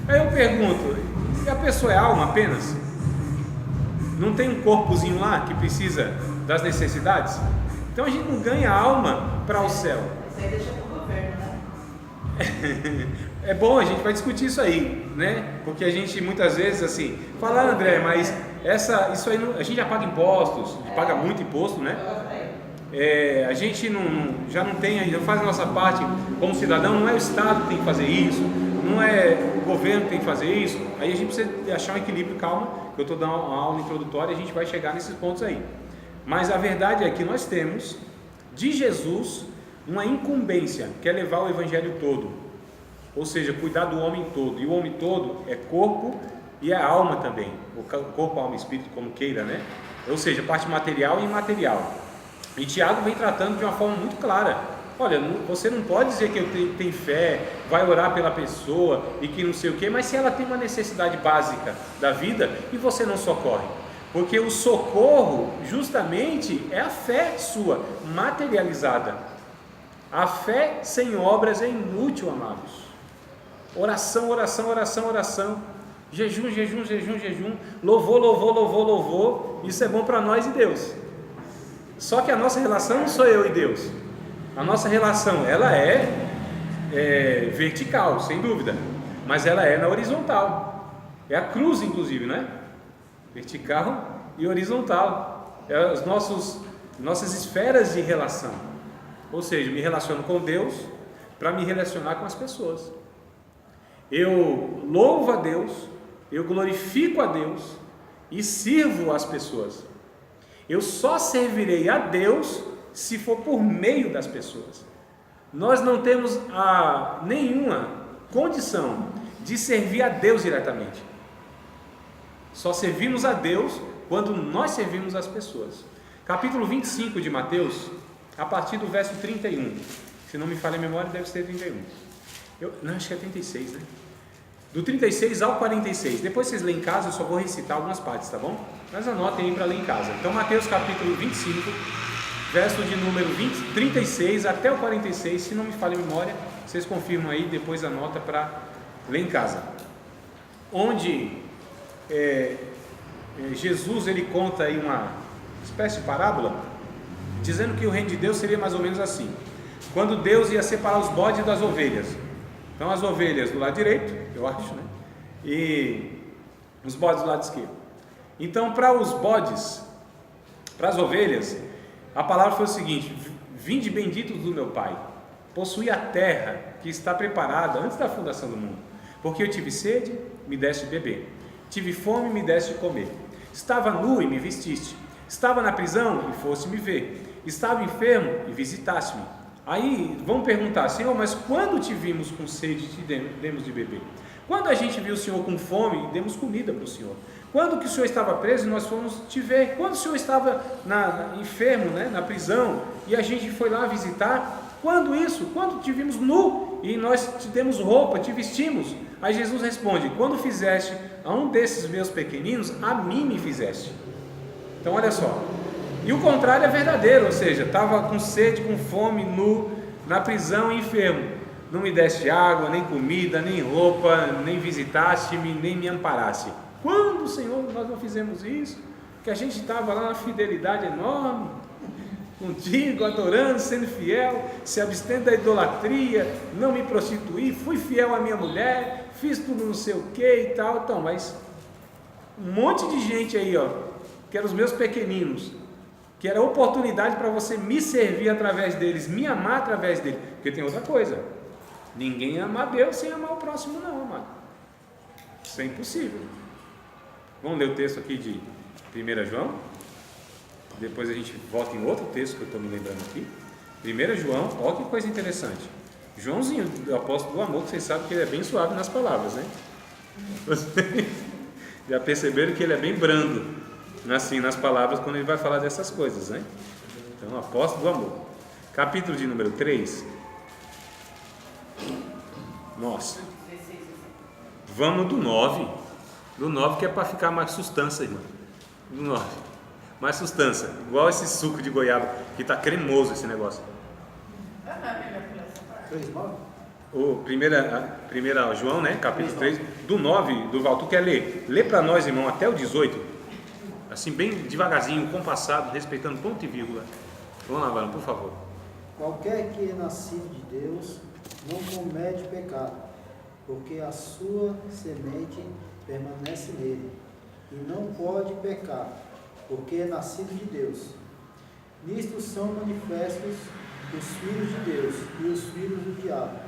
Aí eu pergunto: e a pessoa é alma apenas? Não tem um corpozinho lá que precisa das necessidades? Então a gente não ganha alma para o céu. Isso aí deixa para o governo, né? É bom, a gente vai discutir isso aí, né? Porque a gente muitas vezes assim fala: André, mas isso aí não, a gente já paga impostos, paga muito imposto, né? A gente já não faz a nossa parte como cidadão. Não é o Estado que tem que fazer isso, não é o governo que tem que fazer isso. Aí a gente precisa achar um equilíbrio. Calma, que eu estou dando uma aula introdutória e a gente vai chegar nesses pontos aí. Mas a verdade é que nós temos de Jesus uma incumbência, que é levar o Evangelho todo, ou seja, cuidar do homem todo. E o homem todo é corpo e é alma também, o corpo, alma e espírito, como queira, né? Ou seja, parte material e imaterial. E Tiago vem tratando de uma forma muito clara: olha, você não pode dizer que tem fé, vai orar pela pessoa e que não sei o que, mas se ela tem uma necessidade básica da vida e você não socorre. Porque o socorro justamente é a fé sua materializada. A fé sem obras é inútil, amados. Oração, oração, oração, oração, jejum, jejum, jejum, jejum, louvor, louvor, louvor, louvor. Isso é bom para nós e Deus. Só que a nossa relação não sou eu e Deus. A nossa relação, ela é vertical, sem dúvida, mas ela é na horizontal. É a cruz, inclusive, né? Vertical e horizontal. É as nossas esferas de relação. Ou seja, me relaciono com Deus para me relacionar com as pessoas. Eu louvo a Deus, eu glorifico a Deus e sirvo as pessoas. Eu só servirei a Deus se for por meio das pessoas. Nós não temos nenhuma condição de servir a Deus diretamente. Só servimos a Deus quando nós servimos as pessoas. Capítulo 25 de Mateus, a partir do verso 31. Se não me falha a memória, deve ser 31. Não, acho que é 36, né? Do 36 ao 46. Depois vocês lêem em casa, eu só vou recitar algumas partes, tá bom? Mas anotem aí para ler em casa. Então, Mateus capítulo 25, verso de número 36 até o 46. Se não me falha a memória, vocês confirmam aí, depois anota para ler em casa. Onde Jesus ele conta aí uma espécie de parábola, dizendo que o reino de Deus seria mais ou menos assim: quando Deus ia separar os bodes das ovelhas. Então as ovelhas do lado direito, eu acho, né? E os bodes do lado esquerdo. Então, para os bodes, para as ovelhas, a palavra foi o seguinte: vinde benditos do meu Pai, possuí a terra que está preparada antes da fundação do mundo, porque eu tive sede, me deste de beber, tive fome, me deste de comer, estava nu e me vestiste, estava na prisão e foste me ver, estava enfermo e visitaste-me. Aí vão perguntar: Senhor, mas quando te vimos com sede e te demos de beber? Quando a gente viu o Senhor com fome e demos comida para o Senhor? Quando que o Senhor estava preso e nós fomos te ver? Quando o Senhor estava enfermo, na prisão, e a gente foi lá visitar? Quando isso? Quando te vimos nu e nós te demos roupa, te vestimos? Aí Jesus responde: quando fizeste a um desses meus pequeninos, a mim me fizeste. Então olha só, e o contrário é verdadeiro, ou seja, estava com sede, com fome, nu, na prisão, enfermo, não me deste água, nem comida, nem roupa, nem visitaste-me, nem me amparaste. Quando, Senhor, nós não fizemos isso? Que a gente estava lá na fidelidade enorme, contigo, adorando, sendo fiel, se abstendo da idolatria, não me prostituí, fui fiel à minha mulher, fiz tudo não sei o que e tal. Então, mas um monte de gente aí, que eram os meus pequeninos, que era oportunidade para você me servir através deles, me amar através deles. Porque tem outra coisa: ninguém ama a Deus sem amar o próximo, não, amado. Isso é impossível. Vamos ler o texto aqui de 1 João. Depois a gente volta em outro texto que eu estou me lembrando aqui. 1 João, olha que coisa interessante. Joãozinho, o apóstolo do amor, que vocês sabem que ele é bem suave nas palavras, né? Vocês já perceberam que ele é bem brando, assim, nas palavras, quando ele vai falar dessas coisas, né? Então, apóstolo do amor. Capítulo de número 3. Nossa. Vamos do 9. Do 9, que é para ficar mais sustância, irmão. Do 9. Mais sustância. Igual esse suco de goiaba, que está cremoso esse negócio. O primeira João, né? Capítulo 3. Do 9, Duval, tu quer ler? Lê para nós, irmão, até o 18. Assim, bem devagarzinho, compassado, respeitando ponto e vírgula. Vamos lá, Varão, por favor. Qualquer que é nascido de Deus não comete pecado, porque a sua semente permanece nele, e não pode pecar, porque é nascido de Deus. Nisto são manifestos os filhos de Deus e os filhos do diabo.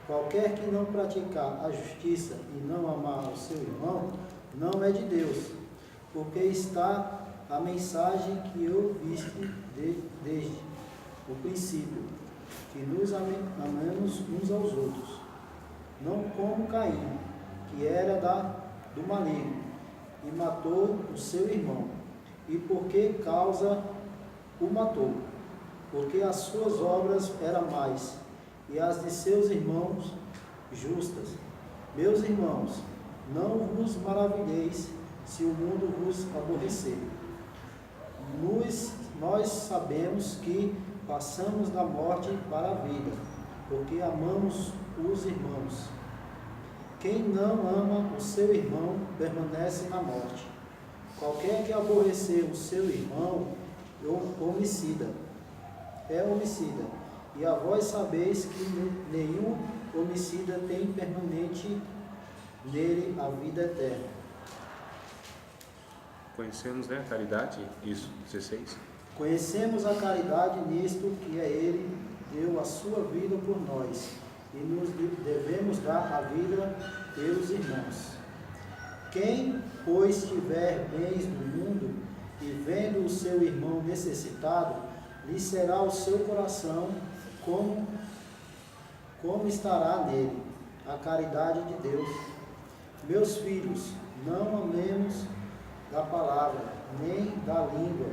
Qualquer que não praticar a justiça e não amar o seu irmão, não é de Deus, porque está a mensagem que eu viste desde o princípio, que nos amemos uns aos outros, não como Caim, que era do maligno, e matou o seu irmão. E por que causa o matou? Porque as suas obras eram mais, e as de seus irmãos justas. Meus irmãos, não vos maravilheis se o mundo vos aborrecer. Nós sabemos que passamos da morte para a vida, porque amamos os irmãos. Quem não ama o seu irmão permanece na morte. Qualquer que aborrecer o seu irmão é homicida. E a vós sabeis que nenhum homicida tem permanente nele a vida eterna. Conhecemos, né, a caridade? Isso, 16. Conhecemos a caridade nisto, que é ele deu a sua vida por nós, e nos devemos dar a vida pelos irmãos. Quem, pois, tiver bens do mundo e vendo o seu irmão necessitado, lhe será o seu coração como estará nele a caridade de Deus. Meus filhos, não amemos da palavra, nem da língua,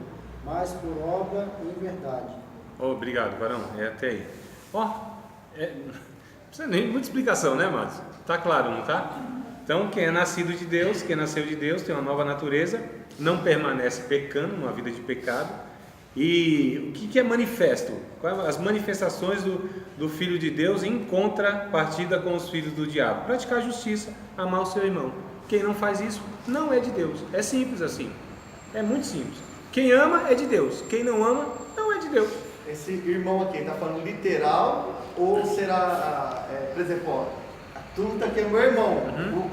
mas por obra e verdade. Obrigado, Varão. É até aí. Não precisa nem muita explicação, né, Márcio? Tá claro, não tá? Então, quem é nascido de Deus, quem nasceu de Deus, tem uma nova natureza, não permanece pecando, numa vida de pecado. E o que é manifesto? As manifestações do Filho de Deus em contrapartida com os filhos do diabo. Praticar a justiça, amar o seu irmão. Quem não faz isso, não é de Deus. É simples assim. É muito simples. Quem ama é de Deus. Quem não ama, não é de Deus. Esse irmão aqui, está falando literal ou será presepório? Tu está aqui é meu irmão.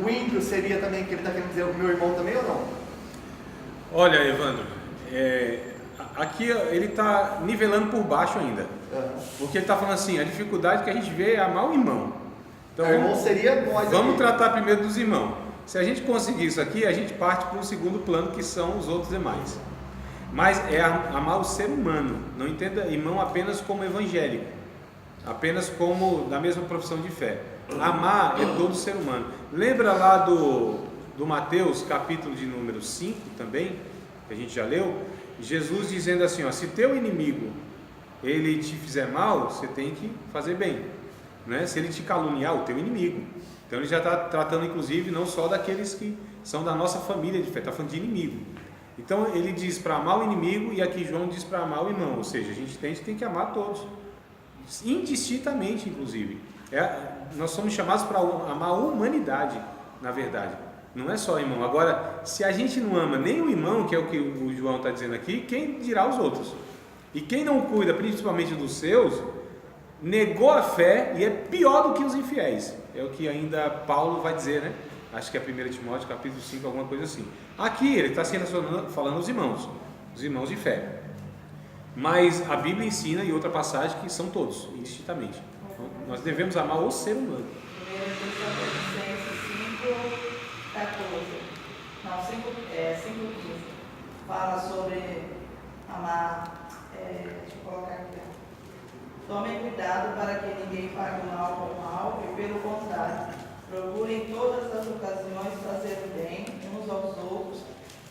O ímpio seria também que ele está querendo dizer o meu irmão também ou não? Olha, Evandro, aqui ele está nivelando por baixo ainda. Porque ele está falando assim, a dificuldade que a gente vê é amar o irmão. Então, irmão seria nós vamos aqui. tratar primeiro dos irmãos. Se a gente conseguir isso aqui, a gente parte para o segundo plano, que são os outros demais. Mas é amar o ser humano. Não entenda irmão apenas como evangélico, apenas como da mesma profissão de fé. Amar é todo ser humano. Lembra lá do Mateus, capítulo de número 5 também, que a gente já leu? Jesus dizendo assim, ó, se teu inimigo ele te fizer mal, você tem que fazer bem, né? Se ele te caluniar, o teu inimigo. Então ele já está tratando inclusive não só daqueles que são da nossa família de fé, está falando de inimigo. Então ele diz para amar o inimigo, e aqui João diz para amar o irmão, ou seja, a gente tem que amar todos, indistintamente inclusive. Nós somos chamados para amar a humanidade, na verdade, não é só o irmão. Agora, se a gente não ama nem o irmão, que é o que o João está dizendo aqui, quem dirá os outros? E quem não cuida principalmente dos seus, negou a fé e é pior do que os infiéis. É o que ainda Paulo vai dizer, né? Acho que é 1 Timóteo capítulo 5, alguma coisa assim. Aqui ele está se relacionando, falando os irmãos de fé. Mas a Bíblia ensina, e outra passagem, que são todos, indistintamente. Então, nós devemos amar o ser humano. 5,15 fala sobre amar, deixa eu colocar aqui, tomem cuidado para que ninguém pague o mal com o mal, e pelo contrário, procurem em todas as ocasiões fazer o bem uns aos outros,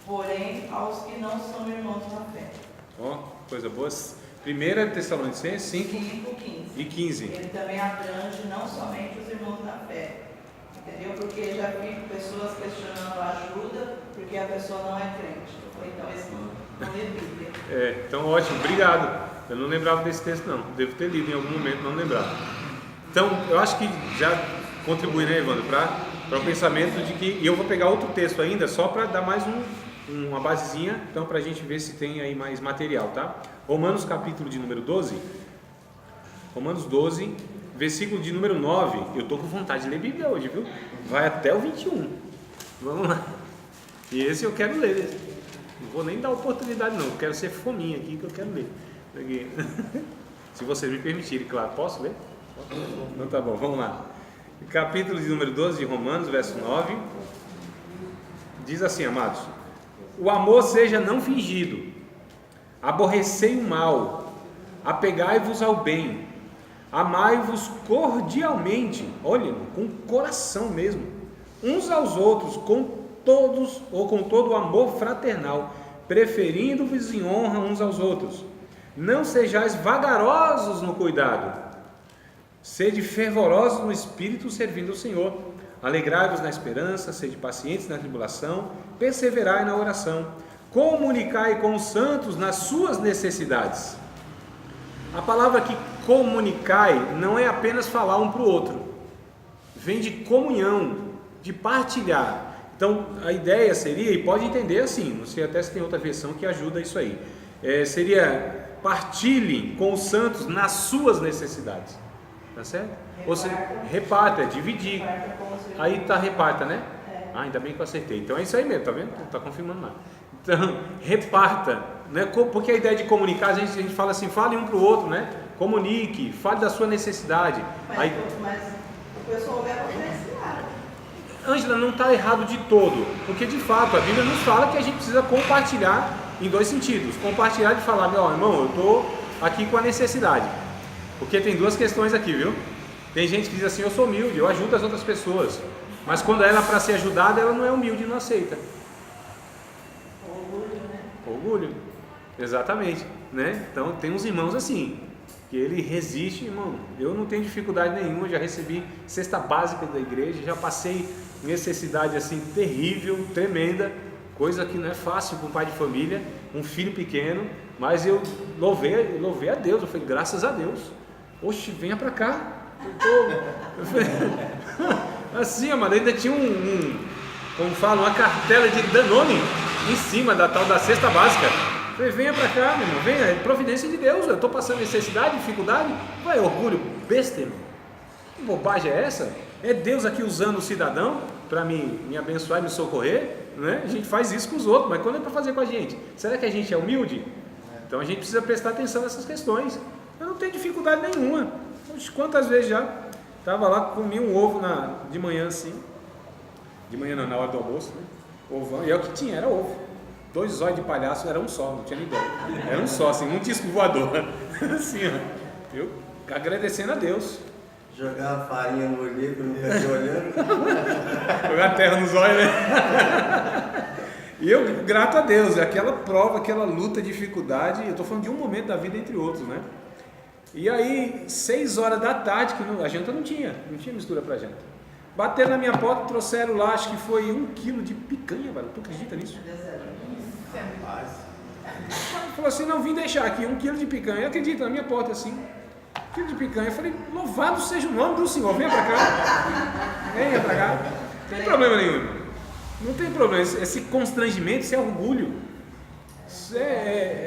porém aos que não são irmãos na fé. Ó, coisa boa. 1 Tessalonicenses 5 e 15. Ele também abrange não somente os irmãos na fé, entendeu? Porque já vi pessoas questionando a ajuda porque a pessoa não é crente. Eu falei, então esse não é Bíblia. Então ótimo, obrigado. Eu não lembrava desse texto não, devo ter lido em algum momento, não lembrava. Então eu acho que já contribui, né, Evandro, para o pensamento de que, e eu vou pegar outro texto ainda, só para dar mais uma basezinha, então para a gente ver se tem aí mais material, tá? Romanos capítulo de número 12, Romanos 12, versículo de número 9, eu estou com vontade de ler Bíblia hoje, viu? Vai até o 21, vamos lá, e esse eu quero ler, não vou nem dar oportunidade não, eu quero ser fominha aqui que eu quero ler, aqui. Se vocês me permitirem, claro, posso ler? Então tá bom, vamos lá. Capítulo de número 12 de Romanos, verso 9, diz assim, amados: o amor seja não fingido, aborrecei o mal, apegai-vos ao bem, amai-vos cordialmente, olha, com coração mesmo, uns aos outros, com todo o amor fraternal, preferindo-vos em honra uns aos outros. Não sejais vagarosos no cuidado, sede fervorosos no espírito, servindo o Senhor. Alegrai-vos na esperança, sede pacientes na tribulação, perseverai na oração. Comunicai com os santos nas suas necessidades. A palavra aqui, comunicai, não é apenas falar um para o outro. Vem de comunhão, de partilhar. Então, a ideia seria, e pode entender assim, não sei até se tem outra versão que ajuda isso aí. Seria, partilhem com os santos nas suas necessidades. Tá certo? Ou seja, reparta, dividir. Aí tá reparta, né? Ah, ainda bem que eu acertei. Então é isso aí mesmo, tá vendo? Não tá confirmando nada. Então, reparta, né? Porque a ideia de comunicar, a gente fala assim, fale um para o outro, né? Comunique, fale da sua necessidade. Mas o pessoal leva para esse lado. Ângela, não está errado de todo, porque de fato a Bíblia nos fala que a gente precisa compartilhar em dois sentidos. Compartilhar de falar, meu irmão, eu estou aqui com a necessidade. Porque tem duas questões aqui, viu? Tem gente que diz assim, eu sou humilde, eu ajudo as outras pessoas. Mas quando ela é para ser ajudada, ela não é humilde e não aceita. Orgulho, né? Orgulho, exatamente, né? Então tem uns irmãos assim, que ele resiste, irmão. Eu não tenho dificuldade nenhuma, já recebi cesta básica da igreja, já passei necessidade assim terrível, tremenda, coisa que não é fácil para um pai de família, um filho pequeno, mas eu louvei a Deus, eu falei, graças a Deus. Oxe, venha pra cá. Assim, mano, ainda tinha como fala, uma cartela de Danone em cima da tal da cesta básica. Eu falei, venha pra cá, meu irmão, venha, é providência de Deus, eu tô passando necessidade, dificuldade. Vai, orgulho, besta, irmão. Que bobagem é essa? É Deus aqui usando o cidadão para me abençoar e me socorrer, né? A gente faz isso com os outros, mas quando é para fazer com a gente? Será que a gente é humilde? Então a gente precisa prestar atenção nessas questões. Eu não tenho dificuldade nenhuma. Quantas vezes já estava lá, comi um ovo de manhã assim, de manhã não, na hora do almoço, né? Ovão, e é o que tinha, era ovo. 2 zóios de palhaço, era um só, não tinha nem dois. Era um só, assim, um disco voador. Assim, ó. Eu agradecendo a Deus. Jogar a farinha no olho, que eu nunca te olhando. Jogar terra nos olhos, né? E eu, grato a Deus, aquela prova, aquela luta, dificuldade, eu estou falando de um momento da vida entre outros, né? E aí, 6 horas da tarde, que a janta não tinha mistura para janta. Bateram na minha porta, trouxeram lá, acho que foi 1 quilo de picanha, velho. Tu acredita nisso? Falou assim, não, vim deixar aqui 1 quilo de picanha. Acredita, na minha porta assim, 1 quilo de picanha. Eu falei, louvado seja o nome do Senhor, venha para cá. Venha para cá. Não tem problema nenhum. Não tem problema, esse constrangimento, esse orgulho,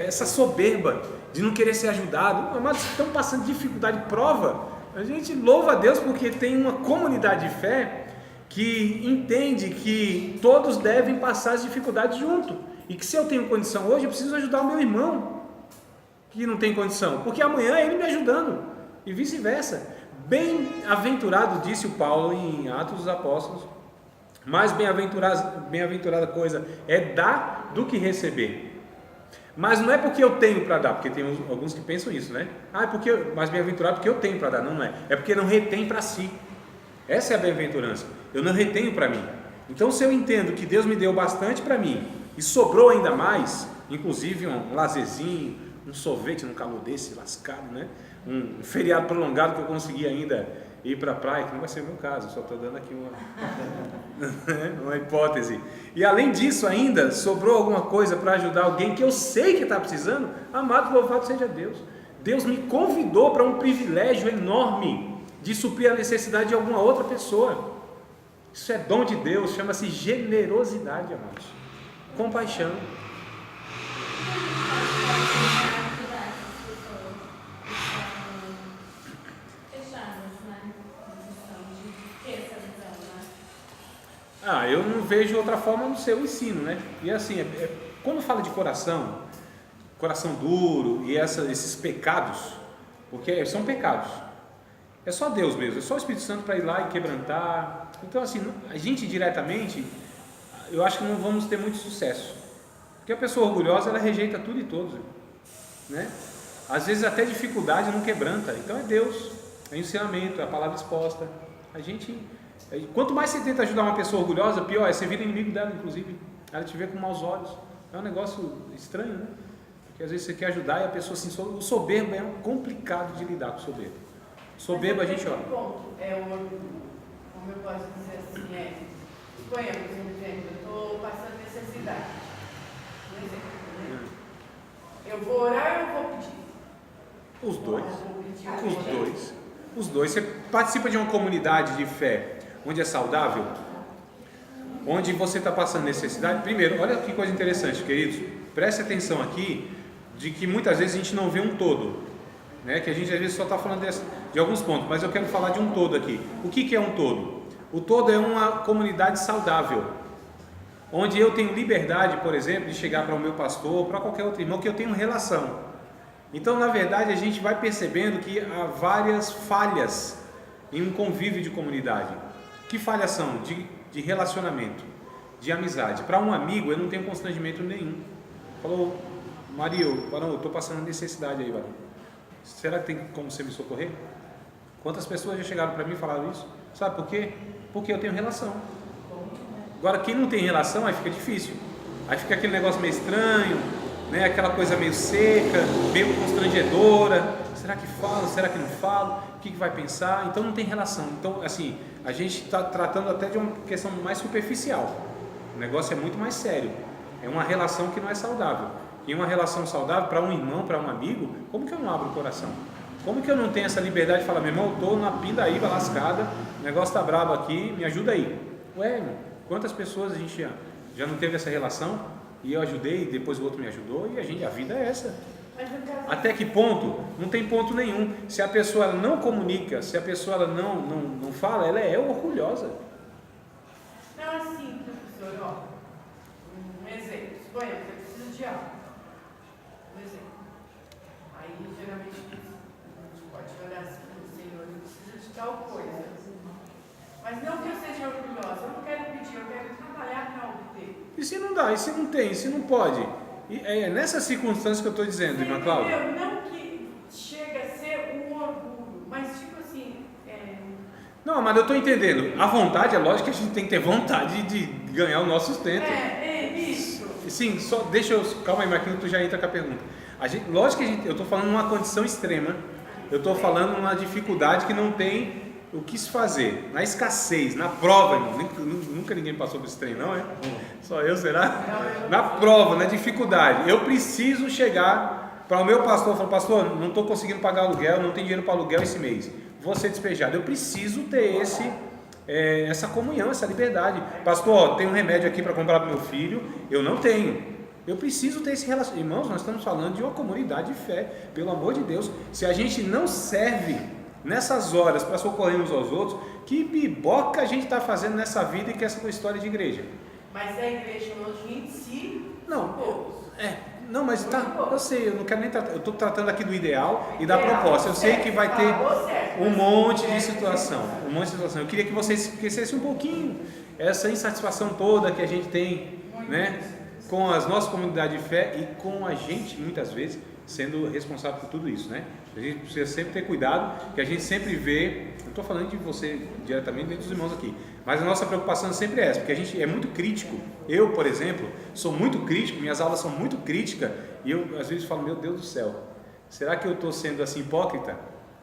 essa soberba de não querer ser ajudado. Mas estão passando dificuldade, prova. A gente louva a Deus porque tem uma comunidade de fé que entende que todos devem passar as dificuldades junto. E que se eu tenho condição hoje, eu preciso ajudar o meu irmão que não tem condição, porque amanhã é ele me ajudando, e vice-versa. Bem-aventurado, disse o Paulo em Atos dos Apóstolos, mais bem-aventurada coisa é dar do que receber. Mas não é porque eu tenho para dar, porque tem alguns que pensam isso, né? É porque mais bem-aventurado porque eu tenho para dar. Não é. É porque não retém para si. Essa é a bem-aventurança. Eu não retenho para mim. Então, se eu entendo que Deus me deu bastante para mim e sobrou ainda mais, inclusive um lazerzinho, um sorvete num calor desse lascado, né? Um feriado prolongado que eu consegui ainda ir para a praia, que não vai ser o meu caso, só estou dando aqui uma hipótese. E além disso ainda, sobrou alguma coisa para ajudar alguém que eu sei que está precisando, amado, louvado seja Deus. Deus me convidou para um privilégio enorme de suprir a necessidade de alguma outra pessoa. Isso é dom de Deus, chama-se generosidade, amados. Compaixão. Eu não vejo outra forma no seu ensino, né? E assim, quando fala de coração duro e esses pecados, porque são pecados, é só Deus mesmo, é só o Espírito Santo para ir lá e quebrantar. Então assim, a gente diretamente, eu acho que não vamos ter muito sucesso, porque a pessoa orgulhosa, ela rejeita tudo e todos, né? Às vezes até dificuldade não quebranta. Então é Deus, é ensinamento, é a palavra exposta. Quanto mais você tenta ajudar uma pessoa orgulhosa, pior é, você vira inimigo dela, inclusive. Ela te vê com maus olhos. É um negócio estranho, né? Porque às vezes você quer ajudar e a pessoa assim, o soberbo é complicado de lidar com o soberbo. Soberbo a gente olha. Ponto é o orgulho. Como eu posso dizer assim, suponhamos um exemplo, eu estou passando necessidade. Um exemplo, né? Eu vou orar ou eu vou pedir? Os dois. Os dois. Você participa de uma comunidade de fé onde é saudável, onde você está passando necessidade. Primeiro, olha que coisa interessante, queridos, preste atenção aqui, de que muitas vezes a gente não vê um todo, né? Que a gente às vezes só está falando de alguns pontos, mas eu quero falar de um todo aqui. O que é um todo? O todo é uma comunidade saudável, onde eu tenho liberdade, por exemplo, de chegar para o meu pastor, para qualquer outro irmão, que eu tenho relação. Então, na verdade, a gente vai percebendo que há várias falhas em um convívio de comunidade. Que falhas são? De relacionamento, de amizade. Para um amigo, eu não tenho constrangimento nenhum. Falou, Maria, eu estou passando necessidade aí, varão. Será que tem como você me socorrer? Quantas pessoas já chegaram para mim e falaram isso? Sabe por quê? Porque eu tenho relação. Agora, quem não tem relação, aí fica difícil. Aí fica aquele negócio meio estranho, né? Aquela coisa meio seca, meio constrangedora. Será que falo? Será que não falo? O que vai pensar? Então não tem relação. Então, assim, a gente está tratando até de uma questão mais superficial. O negócio é muito mais sério. É uma relação que não é saudável. E uma relação saudável para um irmão, para um amigo, como que eu não abro o coração? Como que eu não tenho essa liberdade de falar, meu irmão, eu estou na pindaíba lascada, o negócio está brabo aqui, me ajuda aí. Ué, irmão, quantas pessoas a gente já não teve essa relação? E eu ajudei, depois o outro me ajudou, e a vida é essa. Até que ponto? Não tem ponto nenhum. Se a pessoa não comunica, se a pessoa não fala, ela é orgulhosa. Não, tal coisa. Mas não que eu seja orgulhosa, eu não quero pedir, eu quero trabalhar para obter. E se não dá? E se não tem? E se não pode? E é nessa circunstância que eu estou dizendo, irmã Cláudia. Entendeu? Não que chega a ser um orgulho, mas tipo assim... Não, mas eu estou entendendo. A vontade, é lógico que a gente tem que ter vontade de ganhar o nosso sustento. Isso. Sim, só deixa eu... Calma aí, Marquinhos, tu já entra com a pergunta. Lógico que eu estou falando numa condição extrema. Eu estou falando numa dificuldade que não tem o que se fazer. Na escassez, na prova, irmão. Nunca ninguém passou por esse trem, não é? Só eu, será? Na prova, na dificuldade. Eu preciso chegar para o meu pastor e falar: pastor, não estou conseguindo pagar aluguel, não tenho dinheiro para aluguel esse mês. Vou ser despejado. Eu preciso ter essa comunhão, essa liberdade. Pastor, tem um remédio aqui para comprar para meu filho, eu não tenho. Eu preciso ter esse relacionamento. Irmãos, nós estamos falando de uma comunidade de fé, pelo amor de Deus. Se a gente não serve nessas horas para socorrer uns aos outros, que biboca a gente está fazendo nessa vida e que essa história de igreja? Mas a igreja hoje em si, não, poucos. Não, mas tá, eu sei, eu não quero nem tratar, eu estou tratando aqui do ideal e da proposta. Eu sei que vai ter um monte de situação, Eu queria que vocês esquecessem um pouquinho essa insatisfação toda que a gente tem, né, com as nossas comunidades de fé e com a gente, muitas vezes, sendo responsável por tudo isso, né? A gente precisa sempre ter cuidado, que a gente sempre vê, não estou falando de você diretamente, dentro dos irmãos aqui, mas a nossa preocupação sempre é essa, porque a gente é muito crítico. Eu, por exemplo, sou muito crítico, minhas aulas são muito críticas, e eu às vezes falo: meu Deus do céu, será que eu estou sendo assim hipócrita?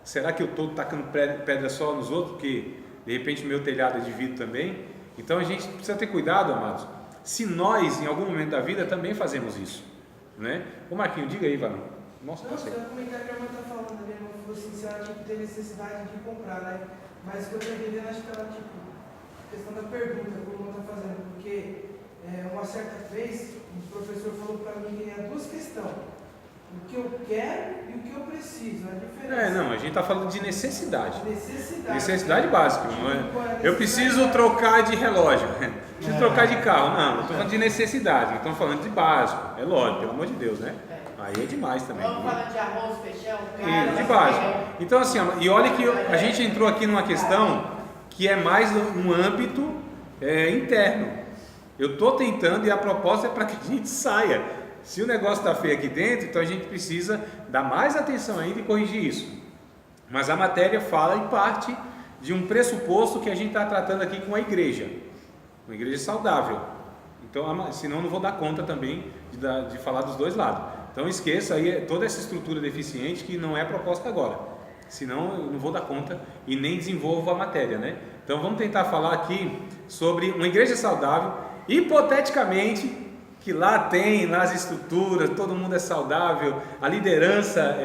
Será que eu estou tacando pedra só nos outros, porque de repente o meu telhado é de vidro também? Então a gente precisa ter cuidado, amados, se nós em algum momento da vida também fazemos isso, né? Ô Marquinhos, diga aí, Varão. Nossa, não, eu comentar que a irmã está falando, a irmã falou assim, se ela tem necessidade de comprar, né? Mas o que eu estou entendendo, acho que ela, questão da pergunta que o irmão está fazendo, porque uma certa vez o professor falou para mim que há duas questões: o que eu quero e o que eu preciso, a diferença. Não, a gente está falando de necessidade. Necessidade básica, não é? Eu preciso trocar de relógio, preciso trocar de carro. Não, eu estou falando de necessidade, estamos falando de básico, é lógico, pelo amor de Deus, né? Aí é demais também. Vamos falar de arroz, feijão, carne, de básico. Então assim, e olha que a gente entrou aqui numa questão que é mais no âmbito interno. Eu estou tentando e a proposta é para que a gente saia. Se o negócio está feio aqui dentro, então a gente precisa dar mais atenção ainda e corrigir isso. Mas a matéria fala em parte de um pressuposto que a gente está tratando aqui com a igreja. Uma igreja saudável. Então, senão eu não vou dar conta também de falar dos dois lados. Então esqueça aí toda essa estrutura deficiente que não é proposta agora. Senão eu não vou dar conta e nem desenvolvo a matéria, né? Então vamos tentar falar aqui sobre uma igreja saudável, hipoteticamente, que lá tem, nas estruturas, todo mundo é saudável, a liderança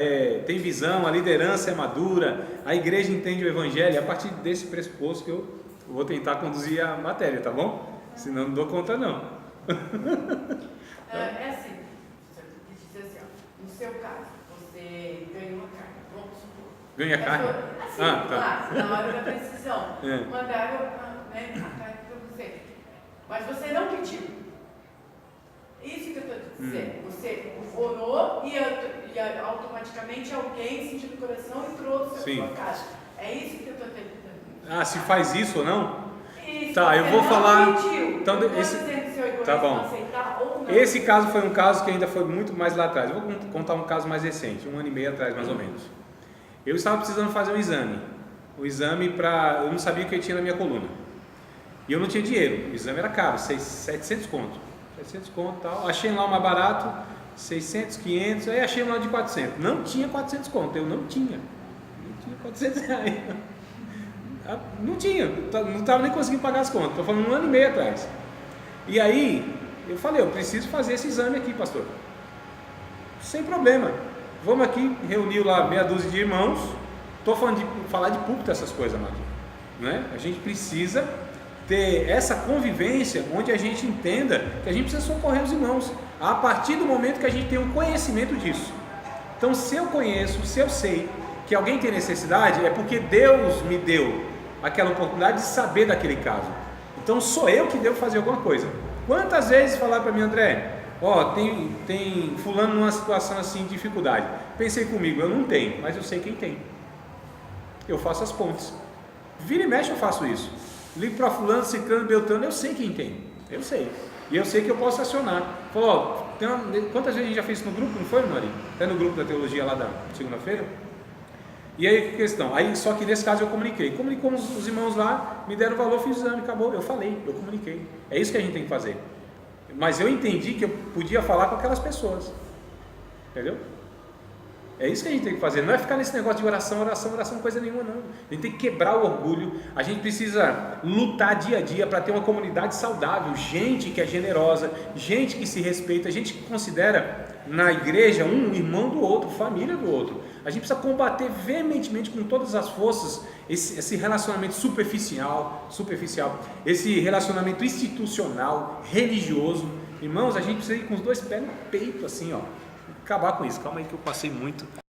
tem visão, a liderança é madura, a igreja entende o evangelho. A partir desse pressuposto que eu vou tentar conduzir a matéria, tá bom? Senão não dou conta não. É assim, no seu caso, você ganha uma carne, vamos supor. Ganha carne? Assim, tá. Na hora da precisão, mandaram a carne para você, mas você não pediu. Isso que eu estou dizendo, você orou e automaticamente alguém sentiu no coração e trouxe a sua caixa. É isso que eu estou tentando. Se faz isso ou não? Isso, tá, eu vou falar. Pediu. Então, tá bom. Esse caso foi um caso que ainda foi muito mais lá atrás. Eu vou contar um caso mais recente, 1 ano e meio atrás mais ou menos. Eu estava precisando fazer um exame. Eu não sabia o que eu tinha na minha coluna. E eu não tinha dinheiro. O exame era caro, 700 conto. 700 conto e tal. Achei lá mais barato, 600, 500. Aí achei lá de 400. Não tinha 400 conto. Eu não tinha 400 reais. Não tinha. Não estava nem conseguindo pagar as contas. Estou falando 1 ano e meio atrás. E aí eu falei: eu preciso fazer esse exame aqui, pastor. Sem problema. Vamos aqui, reuniu lá meia dúzia de irmãos. Estou falando de falar de púlpito, essas coisas, mano. Não é? A gente precisa ter essa convivência onde a gente entenda que a gente precisa socorrer os irmãos a partir do momento que a gente tem um conhecimento disso. Então, se eu conheço, se eu sei que alguém tem necessidade, é porque Deus me deu aquela oportunidade de saber daquele caso. Então sou eu que devo fazer alguma coisa. Quantas vezes falar para mim: André, tem fulano numa situação assim de dificuldade. Pensei comigo: eu não tenho, mas eu sei quem tem. Eu faço as pontes. Vira e mexe eu faço isso. Ligo para fulano, ciclano, beltrano, eu sei quem tem. Eu sei. E eu sei que eu posso acionar. Falou, ó, quantas vezes a gente já fez isso no grupo, não foi, Mari? Até no grupo da teologia lá da segunda-feira. E aí, que questão? Aí, só que nesse caso eu comuniquei. Comunicou os irmãos lá, me deram o valor, fiz o exame, acabou. Eu falei, eu comuniquei. É isso que a gente tem que fazer. Mas eu entendi que eu podia falar com aquelas pessoas. Entendeu? É isso que a gente tem que fazer. Não é ficar nesse negócio de oração, coisa nenhuma, não. A gente tem que quebrar o orgulho. A gente precisa lutar dia a dia para ter uma comunidade saudável. Gente que é generosa, gente que se respeita, gente que considera na igreja um irmão do outro, família do outro. A gente precisa combater veementemente com todas as forças esse relacionamento superficial, esse relacionamento institucional, religioso. Irmãos, a gente precisa ir com os dois pés no peito, assim, ó. Acabar com isso. Calma aí que eu passei muito.